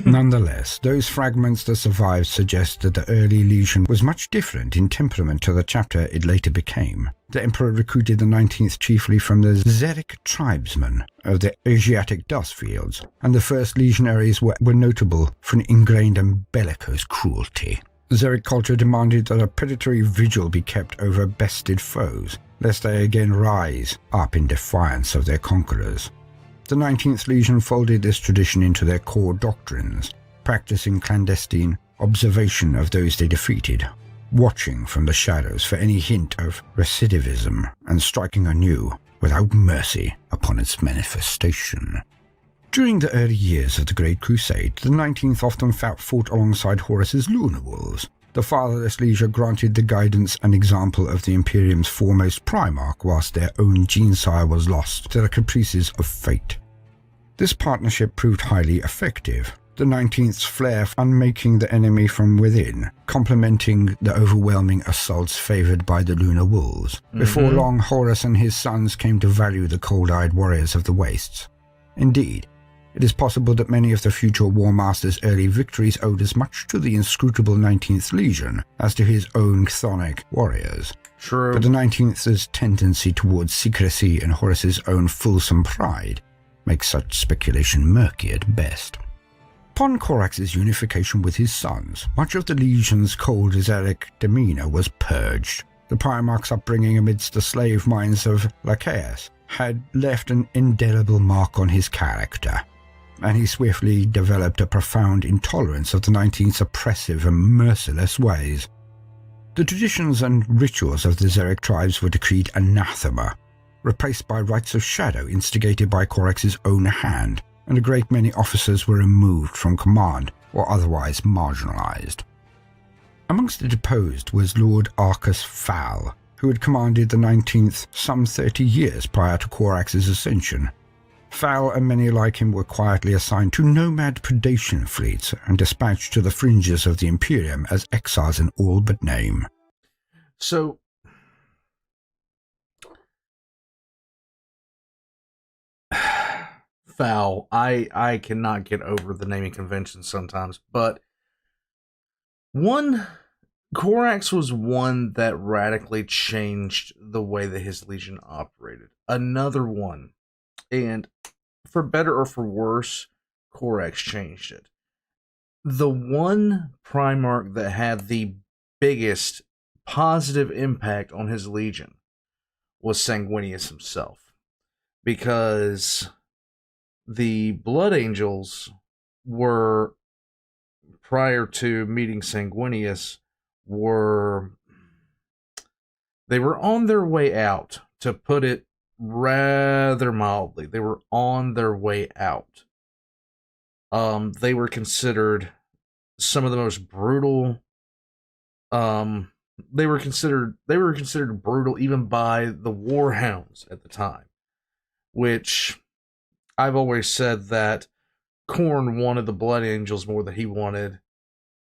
Speaker 2: Nonetheless, those fragments that survive suggest that the early Legion was much different in temperament to the chapter it later became. The Emperor recruited the 19th chiefly from the Xeric tribesmen of the Asiatic dust fields, and the first legionaries were notable for an ingrained and bellicose cruelty. Xeric culture demanded that a predatory vigil be kept over bested foes, lest they again rise up in defiance of their conquerors. The 19th Legion folded this tradition into their core doctrines, practicing clandestine observation of those they defeated, watching from the shadows for any hint of recidivism, and striking anew, without mercy, upon its manifestation. During the early years of the Great Crusade, the 19th often fought alongside Horus's Lunar Wolves. The fatherless Legion granted the guidance and example of the Imperium's foremost Primarch, whilst their own Gene-sire was lost to the caprices of fate. This partnership proved highly effective, the 19th's flair unmaking the enemy from within, complementing the overwhelming assaults favoured by the Lunar Wolves. Before long, Horus and his sons came to value the cold-eyed warriors of the wastes. Indeed, it is possible that many of the future War Master's early victories owed as much to the inscrutable 19th Legion as to his own chthonic warriors.
Speaker 1: True.
Speaker 2: But the 19th's tendency towards secrecy and Horus's own fulsome pride makes such speculation murky at best. Upon Corax's unification with his sons, much of the Legion's cold Xeric demeanour was purged. The Primarch's upbringing amidst the slave mines of Lachaeus had left an indelible mark on his character, and he swiftly developed a profound intolerance of the 19th's oppressive and merciless ways. The traditions and rituals of the Xeric tribes were decreed anathema, replaced by rites of shadow instigated by Corax's own hand, and a great many officers were removed from command or otherwise marginalized. Amongst the deposed was Lord Arcus Fowl, who had commanded the 19th some 30 years prior to Corax's ascension. Fowl and many like him were quietly assigned to nomad predation fleets and dispatched to the fringes of the Imperium as exiles in all but name.
Speaker 1: So, Fowl, I cannot get over the naming convention sometimes, but Corax was one that radically changed the way that his Legion operated. Another one, and for better or for worse, Corax changed it. The one Primarch that had the biggest positive impact on his Legion was Sanguinius himself, because the Blood Angels were, prior to meeting Sanguinius, they were on their way out, to put it rather mildly. They were on their way out. They were considered some of the most brutal They were considered brutal even by the warhounds at the time, which I've always said that Khorne wanted the Blood Angels more than he wanted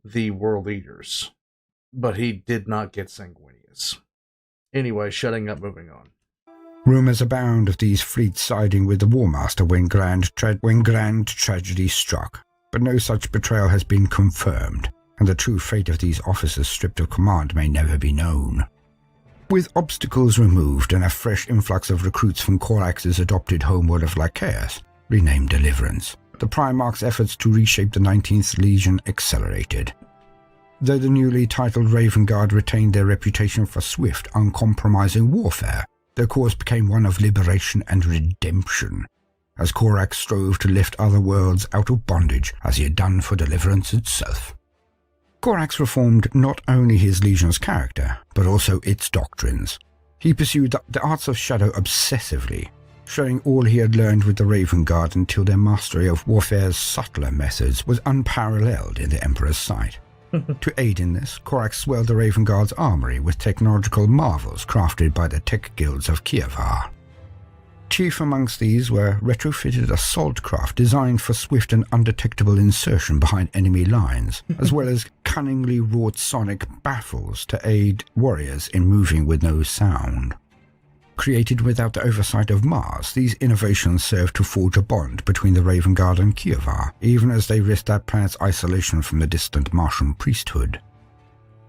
Speaker 1: the World Eaters, but he did not get Sanguinius. Anyway, shutting up, moving on.
Speaker 2: Rumours abound of these fleets siding with the War Master when grand tragedy struck, but no such betrayal has been confirmed, and the true fate of these officers stripped of command may never be known. With obstacles removed and a fresh influx of recruits from Corax's adopted homeworld of Lycaeus, renamed Deliverance, the Primarch's efforts to reshape the 19th Legion accelerated. Though the newly titled Raven Guard retained their reputation for swift, uncompromising warfare, their cause became one of liberation and redemption, as Corax strove to lift other worlds out of bondage as he had done for Deliverance itself. Corax reformed not only his Legion's character, but also its doctrines. He pursued the arts of shadow obsessively, showing all he had learned with the Raven Guard until their mastery of warfare's subtler methods was unparalleled in the Emperor's sight. To aid in this, Corax swelled the Raven Guard's armory with technological marvels crafted by the tech guilds of Kievar. Chief amongst these were retrofitted assault craft designed for swift and undetectable insertion behind enemy lines, as well as cunningly wrought sonic baffles to aid warriors in moving with no sound. Created without the oversight of Mars, these innovations served to forge a bond between the Raven Guard and Kievar, even as they risked that planet's isolation from the distant Martian priesthood.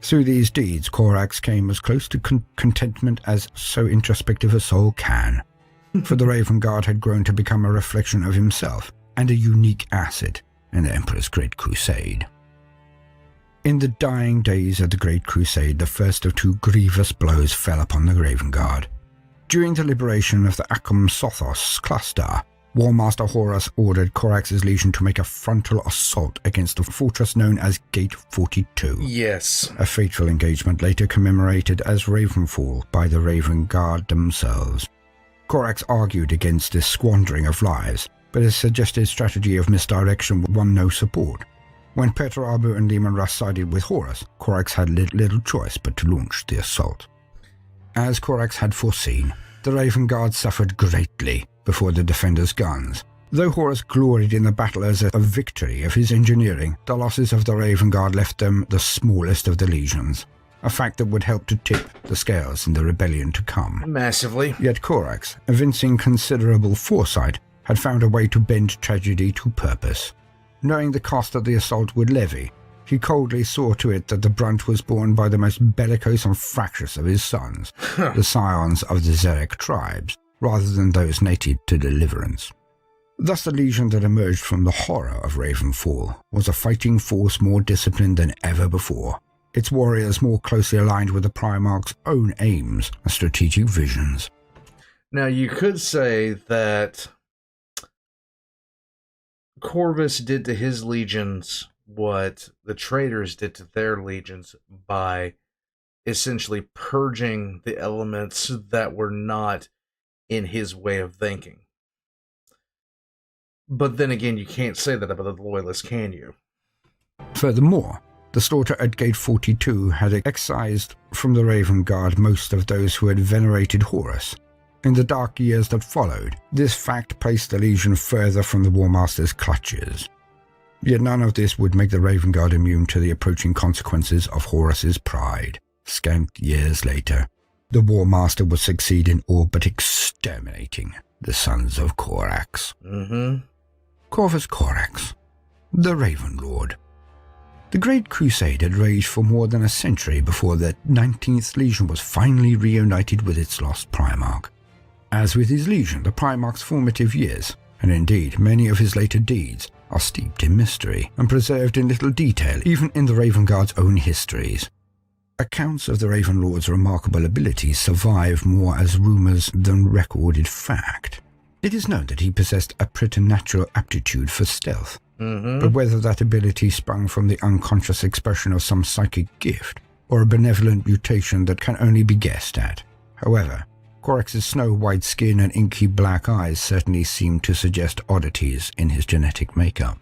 Speaker 2: Through these deeds, Corax came as close to contentment as so introspective a soul can, for the Raven Guard had grown to become a reflection of himself and a unique asset in the Emperor's Great Crusade. In the dying days of the Great Crusade, the first of two grievous blows fell upon the Raven Guard. During the liberation of the Acum Sothos cluster, War Master Horus ordered Corax's Legion to make a frontal assault against the fortress known as Gate 42.
Speaker 1: Yes.
Speaker 2: A fateful engagement later commemorated as Ravenfall by the Raven Guard themselves. Corax argued against this squandering of lives, but his suggested strategy of misdirection won no support. When Pertarabu and Leman Russ sided with Horus, Corax had little choice but to launch the assault. As Corax had foreseen, the Raven Guard suffered greatly before the defenders' guns. Though Horus gloried in the battle as a victory of his engineering, the losses of the Raven Guard left them the smallest of the legions, a fact that would help to tip the scales in the rebellion to come.
Speaker 1: Massively.
Speaker 2: Yet Corax, evincing considerable foresight, had found a way to bend tragedy to purpose. Knowing the cost that the assault would levy, he coldly saw to it that the brunt was borne by the most bellicose and fractious of his sons, the scions of the Zerek tribes, rather than those native to Deliverance. Thus the legion that emerged from the horror of Ravenfall was a fighting force more disciplined than ever before, its warriors more closely aligned with the Primarch's own aims and strategic visions.
Speaker 1: Now, you could say that Corvus did to his legions what the traitors did to their legions by essentially purging the elements that were not in his way of thinking. But then again, you can't say that about the Loyalists, can you?
Speaker 2: Furthermore, the slaughter at Gate 42 had excised from the Raven Guard most of those who had venerated Horus. In the dark years that followed, this fact placed the Legion further from the War Master's clutches. Yet none of this would make the Raven Guard immune to the approaching consequences of Horus's pride. Scant years later, the War Master would succeed in all but exterminating the sons of Corax. Corvus Corax, the Raven Lord. The Great Crusade had raged for more than a century before the 19th Legion was finally reunited with its lost Primarch. As with his Legion, the Primarch's formative years, and indeed many of his later deeds, are steeped in mystery and preserved in little detail even in the Raven Guard's own histories. Accounts of the Raven Lord's remarkable abilities survive more as rumours than recorded fact. It is known that he possessed a preternatural aptitude for stealth, but whether that ability sprung from the unconscious expression of some psychic gift, or a benevolent mutation that can only be guessed at. However, Corax's snow-white skin and inky black eyes certainly seemed to suggest oddities in his genetic makeup.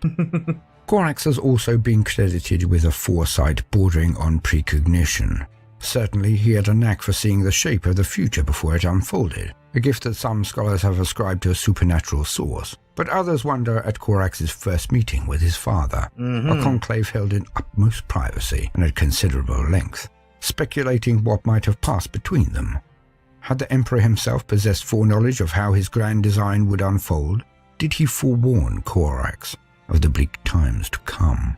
Speaker 2: Korax has also been credited with a foresight bordering on precognition. Certainly, he had a knack for seeing the shape of the future before it unfolded, a gift that some scholars have ascribed to a supernatural source, but others wonder at Korax's first meeting with his father, a conclave held in utmost privacy and at considerable length, speculating what might have passed between them. Had the Emperor himself possessed foreknowledge of how his grand design would unfold? Did he forewarn Korax of the bleak times to come?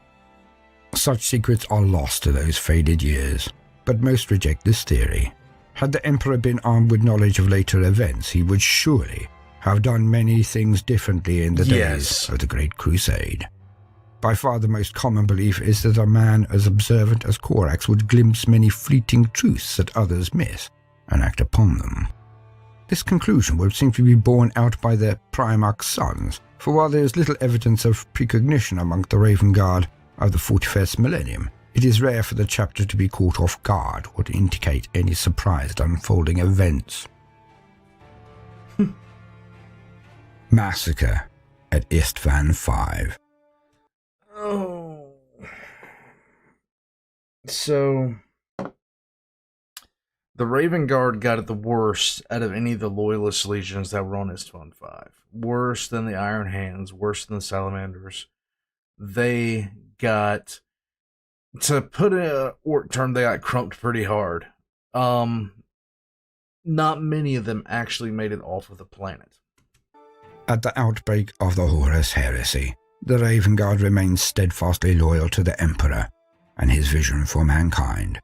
Speaker 2: Such secrets are lost to those faded years, but most reject this theory. Had the Emperor been armed with knowledge of later events, he would surely have done many things differently in the days of the Great Crusade. By far the most common belief is that a man as observant as Korax would glimpse many fleeting truths that others miss and act upon them. This conclusion would seem to be borne out by the Primarch's sons, for while there is little evidence of precognition among the Raven Guard of the 41st millennium, it is rare for the chapter to be caught off guard or to indicate any surprised unfolding events. Massacre at Istvan 5.
Speaker 1: Oh. So, the Raven Guard got it the worst out of any of the Loyalist legions that were on Istvan 5. Worse than the Iron Hands, worse than the Salamanders. They got, to put a orc term, they got crumped pretty hard. Not many of them actually made it off of the planet.
Speaker 2: At the outbreak of the Horus heresy, the Raven Guard remained steadfastly loyal to the Emperor and his vision for mankind.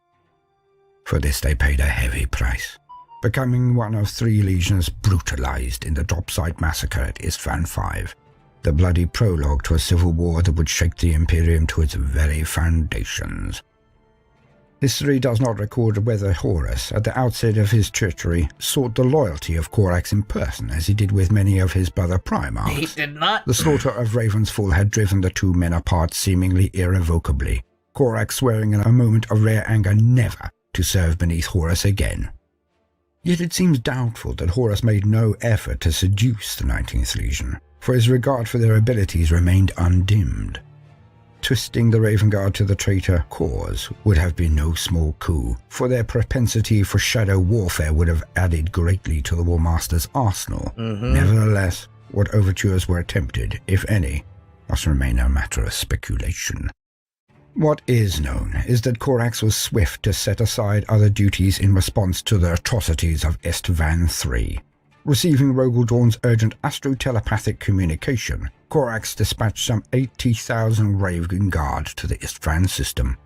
Speaker 2: For this they paid a heavy price, becoming one of 3 legions brutalized in the Dropside Massacre at Istvan 5, the bloody prologue to a civil war that would shake the Imperium to its very foundations. History does not record whether Horus, at the outset of his treachery, sought the loyalty of Korax in person, as he did with many of his brother Primarchs.
Speaker 1: He did not.
Speaker 2: The slaughter of Ravensfall had driven the two men apart seemingly irrevocably, Korax swearing in a moment of rare anger never to serve beneath Horus again. Yet it seems doubtful that Horus made no effort to seduce the 19th Legion, for his regard for their abilities remained undimmed. Twisting the Raven Guard to the traitor cause would have been no small coup, for their propensity for shadow warfare would have added greatly to the War Master's arsenal. Nevertheless, what overtures were attempted, if any, must remain a matter of speculation. What is known is that Korax was swift to set aside other duties in response to the atrocities of Istvan III. Receiving Rogaldorn's urgent astro-telepathic communication, Korax dispatched some 80,000 Raven Guard to the Istvan system.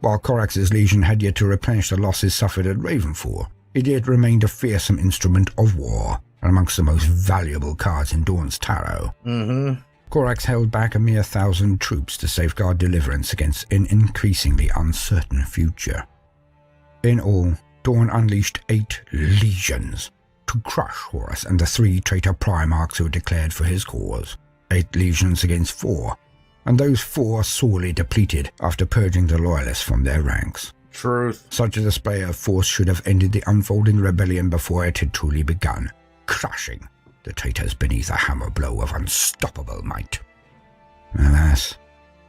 Speaker 2: While Korax's legion had yet to replenish the losses suffered at Ravenfall, it yet remained a fearsome instrument of war, and amongst the most valuable cards in Dawn's Tarot. Korax held back a mere 1,000 troops to safeguard deliverance against an increasingly uncertain future. In all, Dawn unleashed 8 legions to crush Horus and the 3 traitor Primarchs who declared for his cause. 8 legions against 4, and those 4 sorely depleted after purging the Loyalists from their ranks.
Speaker 1: Truth.
Speaker 2: Such a display of force should have ended the unfolding rebellion before it had truly begun, crushing the traitors beneath a hammer blow of unstoppable might. Alas,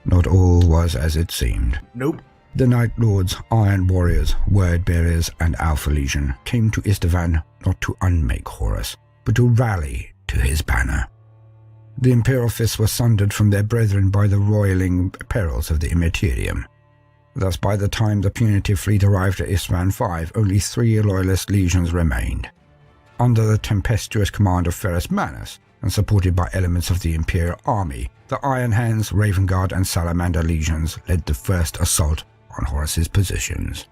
Speaker 2: not all was as it seemed.
Speaker 1: Nope.
Speaker 2: The Night Lords, Iron Warriors, Word Bearers, and Alpha Legion came to Istvan not to unmake Horus, but to rally to his banner. The Imperial Fists were sundered from their brethren by the roiling perils of the Immaterium. Thus, by the time the punitive fleet arrived at Istvan 5, only 3 Loyalist legions remained. Under the tempestuous command of Ferrus Manus, and supported by elements of the Imperial army, the Iron Hands, Raven Guard, and Salamander legions led the first assault on Horus's positions.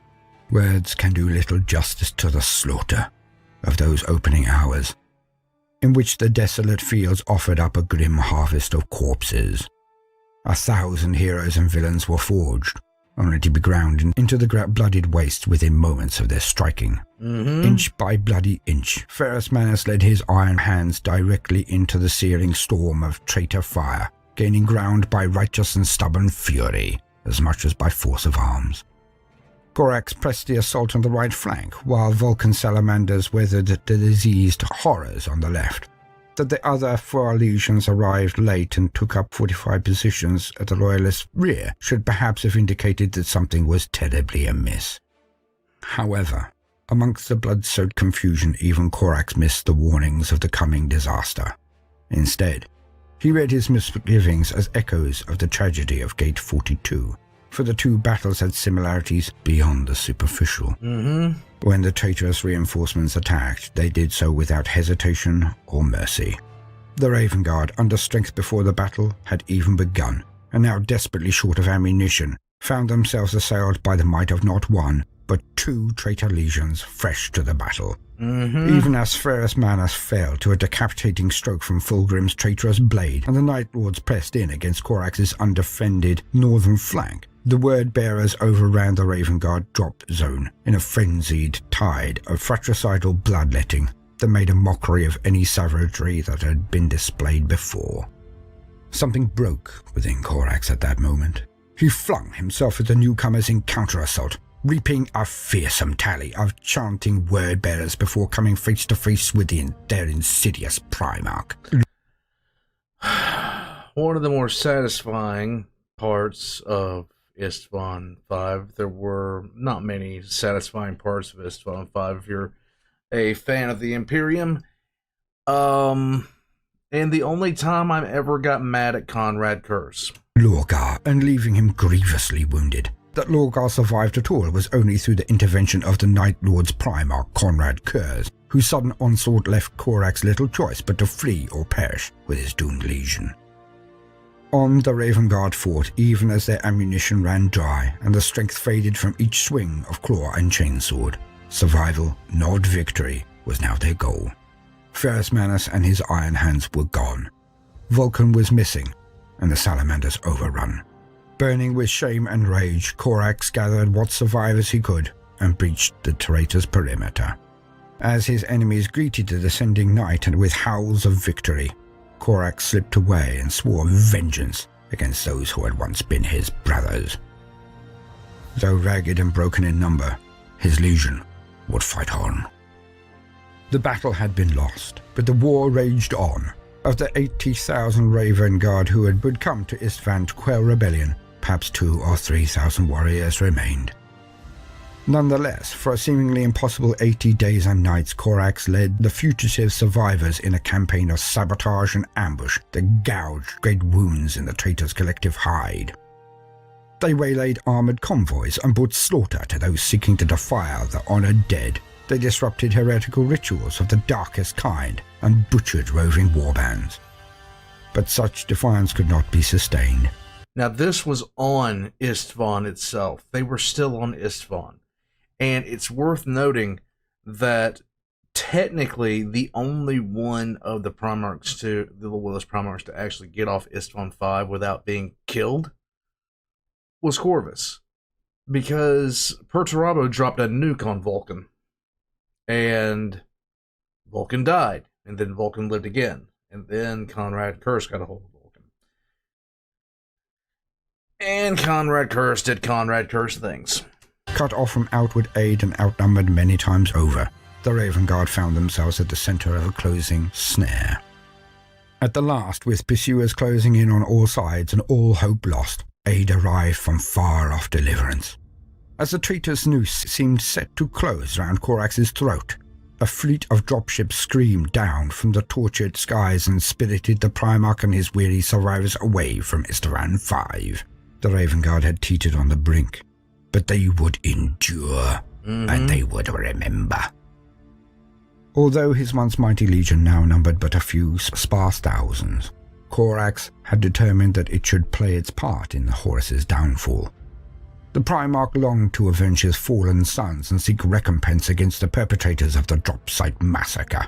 Speaker 2: Words can do little justice to the slaughter of those opening hours, in which the desolate fields offered up a grim harvest of corpses. 1,000 heroes and villains were forged, only to be ground into the bloodied waste within moments of their striking. Inch by bloody inch, Ferrus Manus led his Iron Hands directly into the searing storm of traitor fire, gaining ground by righteous and stubborn fury, as much as by force of arms. Korax pressed the assault on the right flank, while Vulcan Salamanders weathered the diseased horrors on the left. That the other 4 legions arrived late and took up 45 positions at the Loyalist rear should perhaps have indicated that something was terribly amiss. However, amongst the blood-soaked confusion, even Corax missed the warnings of the coming disaster. Instead, he read his misgivings as echoes of the tragedy of Gate 42, for the 2 battles had similarities beyond the superficial. When the traitorous reinforcements attacked, they did so without hesitation or mercy. The Raven Guard, under strength before the battle, had even begun, and now desperately short of ammunition, found themselves assailed by the might of not 1, but 2 traitor legions fresh to the battle. Even as Ferrus Manus fell to a decapitating stroke from Fulgrim's traitorous blade, and the Night Lords pressed in against Corax's undefended northern flank, the word-bearers overran the Raven Guard drop zone in a frenzied tide of fratricidal bloodletting that made a mockery of any savagery that had been displayed before. Something broke within Corax at that moment. He flung himself at the newcomers in counter-assault, reaping a fearsome tally of chanting word-bearers before coming face-to-face with their insidious Primarch.
Speaker 1: One of the more satisfying parts of Istvan 5. There were not many satisfying parts of Istvan 5 if you're a fan of the Imperium. And the only time I ever got mad at Conrad Curse.
Speaker 2: Lorgar, and leaving him grievously wounded. That Lorgar survived at all was only through the intervention of the Night Lord's Primarch Conrad Curse, whose sudden onslaught left Corax little choice but to flee or perish with his doomed legion. On the Raven Guard fought even as their ammunition ran dry and the strength faded from each swing of claw and chainsword. Survival, not victory, was now their goal. Ferrus Manus and his iron hands were gone. Vulcan was missing, and the salamanders overrun. Burning with shame and rage, Corax gathered what survivors he could and breached the traitor's perimeter. As his enemies greeted the descending night and with howls of victory, Corax slipped away and swore vengeance against those who had once been his brothers. Though ragged and broken in number, his legion would fight on. The battle had been lost, but the war raged on. Of the 80,000 Raven Guard who would come to Istvan to quell rebellion, perhaps 2,000 or 3,000 warriors remained. Nonetheless, for a seemingly impossible 80 days and nights, Corax led the fugitive survivors in a campaign of sabotage and ambush that gouged great wounds in the traitor's collective hide. They waylaid armored convoys and brought slaughter to those seeking to defile the honored dead. They disrupted heretical rituals of the darkest kind and butchered roving warbands. But such defiance could not be sustained.
Speaker 1: Now this was on Istvan itself. They were still on Istvan. And it's worth noting that technically the only one of the Primarchs the Loyalist Primarchs to actually get off Istvan 5 without being killed was Corvus. Because Perturabo dropped a nuke on Vulcan. And Vulcan died. And then Vulcan lived again. And then Conrad Curse got a hold of Vulcan. And Conrad Curse did Conrad Curse things.
Speaker 2: Cut off from outward aid and outnumbered many times over, the Raven Guard found themselves at the center of a closing snare. At the last, with pursuers closing in on all sides and all hope lost, aid arrived from far-off deliverance. As the traitor's noose seemed set to close round Corax's throat, a fleet of dropships screamed down from the tortured skies and spirited the Primarch and his weary survivors away from Istvan 5. The Raven Guard had teetered on the brink, but they would endure, and they would remember. Although his once mighty legion now numbered but a few sparse thousands, Corax had determined that it should play its part in the Horus's downfall. The Primarch longed to avenge his fallen sons and seek recompense against the perpetrators of the drop site massacre.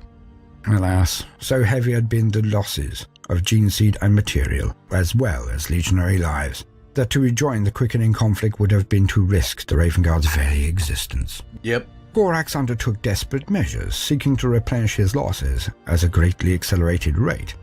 Speaker 2: Alas, so heavy had been the losses of gene seed and material, as well as legionary lives, that to rejoin the quickening conflict would have been to risk the Raven Guard's very existence.
Speaker 1: Yep.
Speaker 2: Corax undertook desperate measures, seeking to replenish his losses at a greatly accelerated rate.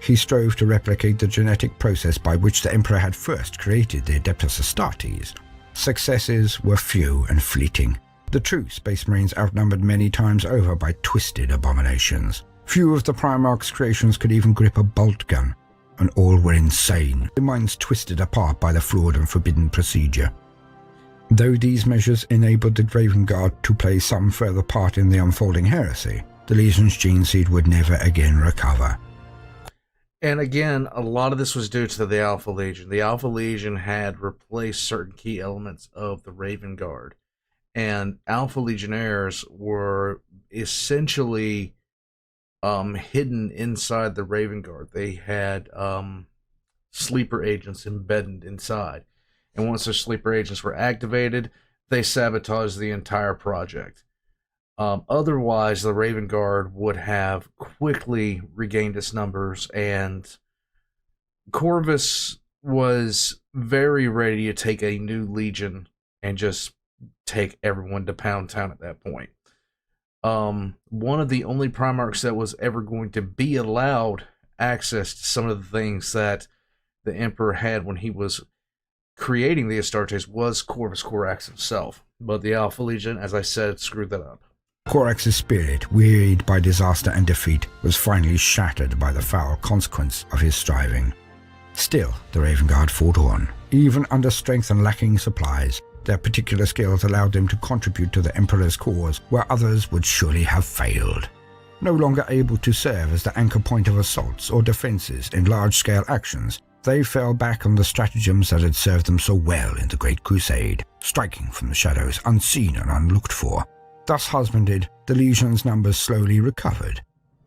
Speaker 2: He strove to replicate the genetic process by which the Emperor had first created the Adeptus Astartes. Successes were few and fleeting. The true Space Marines outnumbered many times over by twisted abominations. Few of the Primarch's creations could even grip a bolt gun, and all were insane, their minds twisted apart by the flawed and forbidden procedure. Though these measures enabled the Raven Guard to play some further part in the unfolding heresy, the Legion's gene seed would never again recover.
Speaker 1: And again, a lot of this was due to the Alpha Legion. The Alpha Legion had replaced certain key elements of the Raven Guard. And Alpha Legionnaires were essentially hidden inside the Raven Guard. They had sleeper agents embedded inside. And once those sleeper agents were activated, they sabotaged the entire project. Otherwise, the Raven Guard would have quickly regained its numbers, and Corvus was very ready to take a new legion and just take everyone to Pound Town at that point. One of the only Primarchs that was ever going to be allowed access to some of the things that the Emperor had when he was creating the Astartes was Corvus Corax himself. But the Alpha Legion, as I said, screwed that up.
Speaker 2: Corax's spirit, wearied by disaster and defeat, was finally shattered by the foul consequence of his striving. Still, the Raven Guard fought on. Even under strength and lacking supplies, their particular skills allowed them to contribute to the Emperor's cause where others would surely have failed. No longer able to serve as the anchor point of assaults or defenses in large-scale actions, they fell back on the stratagems that had served them so well in the Great Crusade, striking from the shadows unseen and unlooked for. Thus husbanded, the Legion's numbers slowly recovered.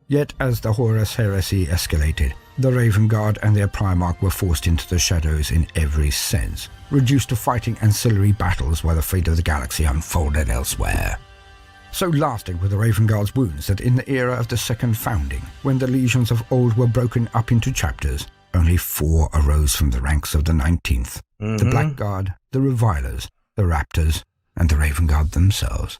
Speaker 2: Yet as the Horus heresy escalated, the Raven Guard and their Primarch were forced into the shadows in every sense, reduced to fighting ancillary battles while the fate of the galaxy unfolded elsewhere. So lasting were the Raven Guard's wounds that in the era of the Second Founding, when the legions of old were broken up into chapters, only 4 arose from the ranks of the 19th. The Black Guard, the Revilers, the Raptors, and the Raven Guard themselves.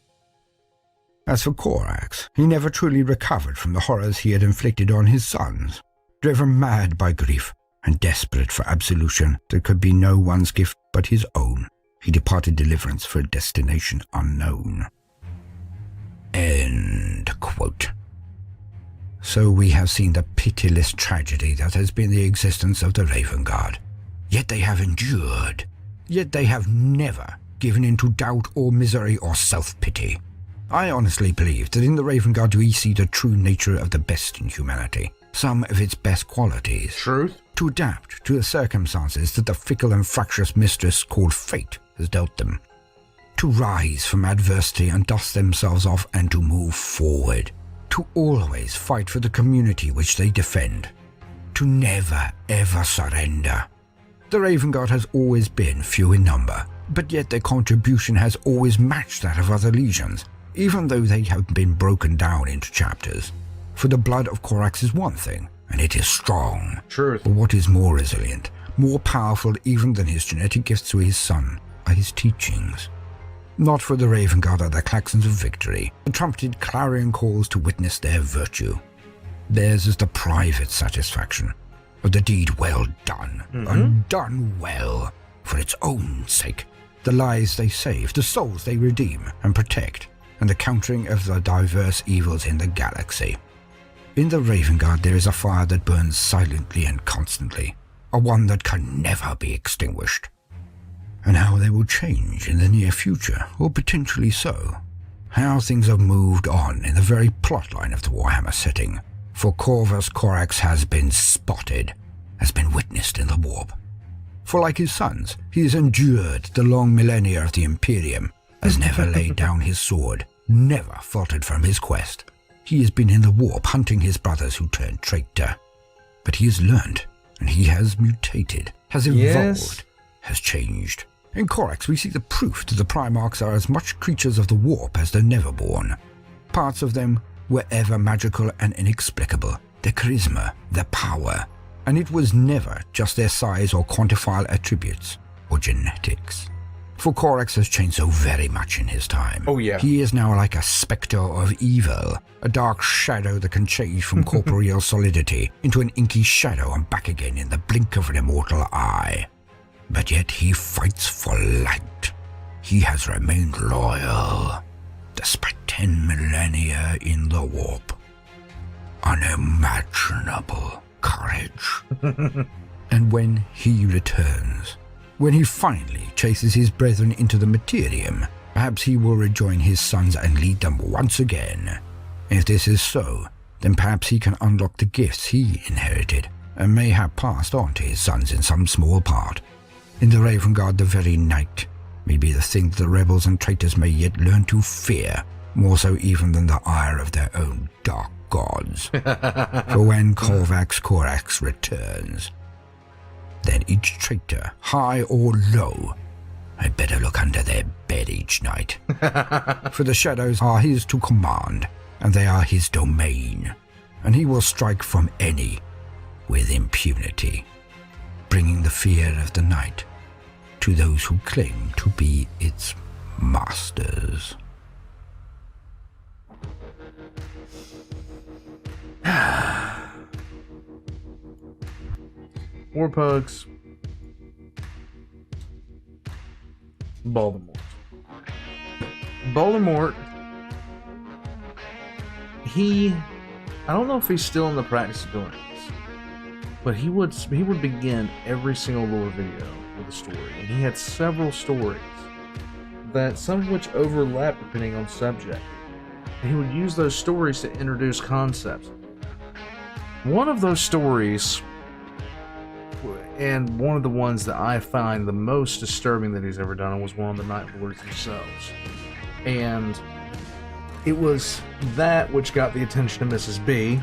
Speaker 2: As for Corax, he never truly recovered from the horrors he had inflicted on his sons. Driven mad by grief and desperate for absolution that could be no one's gift but his own, he departed deliverance for a destination unknown. End quote. So we have seen the pitiless tragedy that has been the existence of the Raven Guard. Yet they have endured. Yet they have never given in to doubt or misery or self-pity. I honestly believe that in the Raven Guard we see the true nature of the best in humanity, some of its best qualities.
Speaker 1: Truth?
Speaker 2: To adapt to the circumstances that the fickle and fractious mistress called fate has dealt them. To rise from adversity and dust themselves off and to move forward. To always fight for the community which they defend. To never ever surrender. The Raven Guard has always been few in number, but yet their contribution has always matched that of other legions, even though they have been broken down into chapters. For the blood of Corax is one thing, and it is strong.
Speaker 1: Truth.
Speaker 2: But what is more resilient, more powerful even than his genetic gifts to his son, are his teachings. Not for the Raven Guard are the claxons of victory, the trumpeted clarion calls to witness their virtue. Theirs is the private satisfaction of the deed well done, and done well, for its own sake. The lives they save, the souls they redeem and protect, and the countering of the diverse evils in the galaxy. In the Raven Guard there is a fire that burns silently and constantly, a one that can never be extinguished. And how they will change in the near future, or potentially so. How things have moved on in the very plotline of the Warhammer setting. For Corvus Corax has been spotted, has been witnessed in the warp. For like his sons, he has endured the long millennia of the Imperium, has never laid down his sword, never faltered from his quest. He has been in the warp hunting his brothers who turned traitor. But he has learned, and he has mutated, has evolved, has changed. In Corax we see the proof that the Primarchs are as much creatures of the warp as the Neverborn. Parts of them were ever magical and inexplicable, their charisma, their power, and it was never just their size or quantifiable attributes, or genetics. For Corax has changed so very much in his time.
Speaker 1: Oh yeah.
Speaker 2: He is now like a spectre of evil, a dark shadow that can change from corporeal solidity into an inky shadow and back again in the blink of an immortal eye. But yet he fights for light. He has remained loyal, despite 10 millennia in the warp. unimaginable courage. And when he returns, when he finally chases his brethren into the materium, perhaps he will rejoin his sons and lead them once again. If this is so, then perhaps he can unlock the gifts he inherited and may have passed on to his sons in some small part. In the Raven Guard, the very night may be the thing that the rebels and traitors may yet learn to fear, more so even than the ire of their own dark gods. For when Korvax Korax returns, then each traitor, high or low, had better look under their bed each night. For the shadows are his to command, and they are his domain, and he will strike from any with impunity, bringing the fear of the night to those who claim to be its masters.
Speaker 1: Warpugs. Baldermort. Baldermort, I don't know if he's still in the practice of doing this, but he would begin every single lore video with a story, and he had several stories that some of which overlap depending on subject, and he would use those stories to introduce concepts. One of those stories, and one of the ones that I find the most disturbing that he's ever done, was one on the Night Lords themselves. And it was that which got the attention of Mrs. B.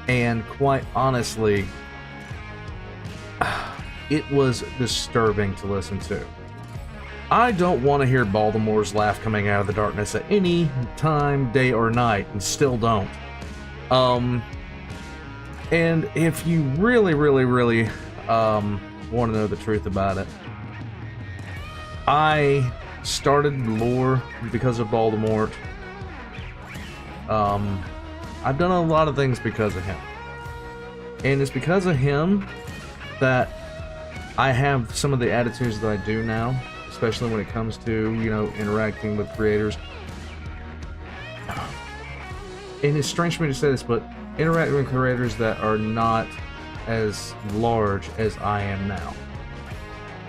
Speaker 1: And quite honestly, it was disturbing to listen to. I don't want to hear Baldermort's laugh coming out of the darkness at any time, day or night, and still don't. And if you really want to know the truth about it, I started lore because of Baldermort. I've done a lot of things because of him, and it's because of him that I have some of the attitudes that I do now, especially when it comes to, you know, interacting with creators. And it's strange for me to say this, but interacting with creators that are not as large as I am now,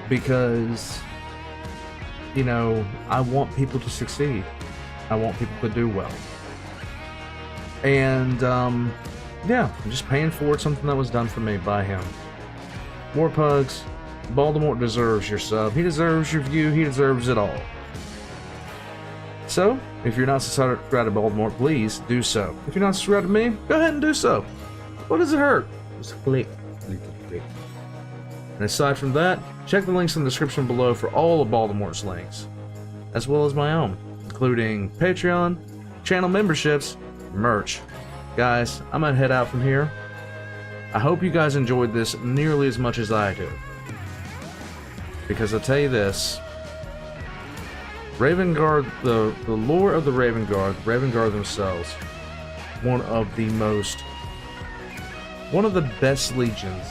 Speaker 1: because, you know, I want people to succeed. I want people to do well. And yeah, I'm just paying forward something that was done for me by him. Warpugs, Baldermort deserves your sub. He deserves your view. He deserves it all. So, if you're not subscribed to Baldermort, please do so. If you're not subscribed to me, go ahead and do so. What does it hurt? Just click. And aside from that, check the links in the description below for all of Baldermort's links, as well as my own, including Patreon, channel memberships, merch. Guys, I'm gonna head out from here. I hope you guys enjoyed this nearly as much as I do, because I'll tell you this, Raven Guard, the lore of the Raven Guard themselves, one of the best legions,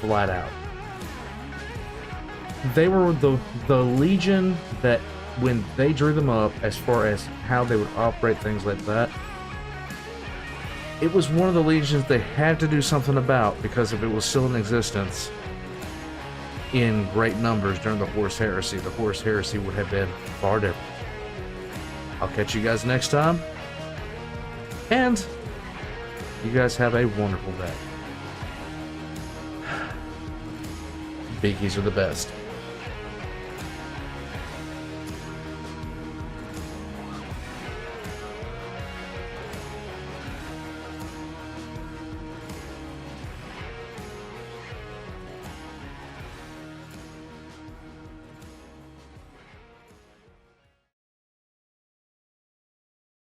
Speaker 1: flat out. They were the legion that, when they drew them up, as far as how they would operate, things like that, it was one of the legions they had to do something about, because if it was still in existence in great numbers during the Horus Heresy, the Horus Heresy would have been far different. I'll catch you guys next time, and you guys have a wonderful day. Beakies are the best.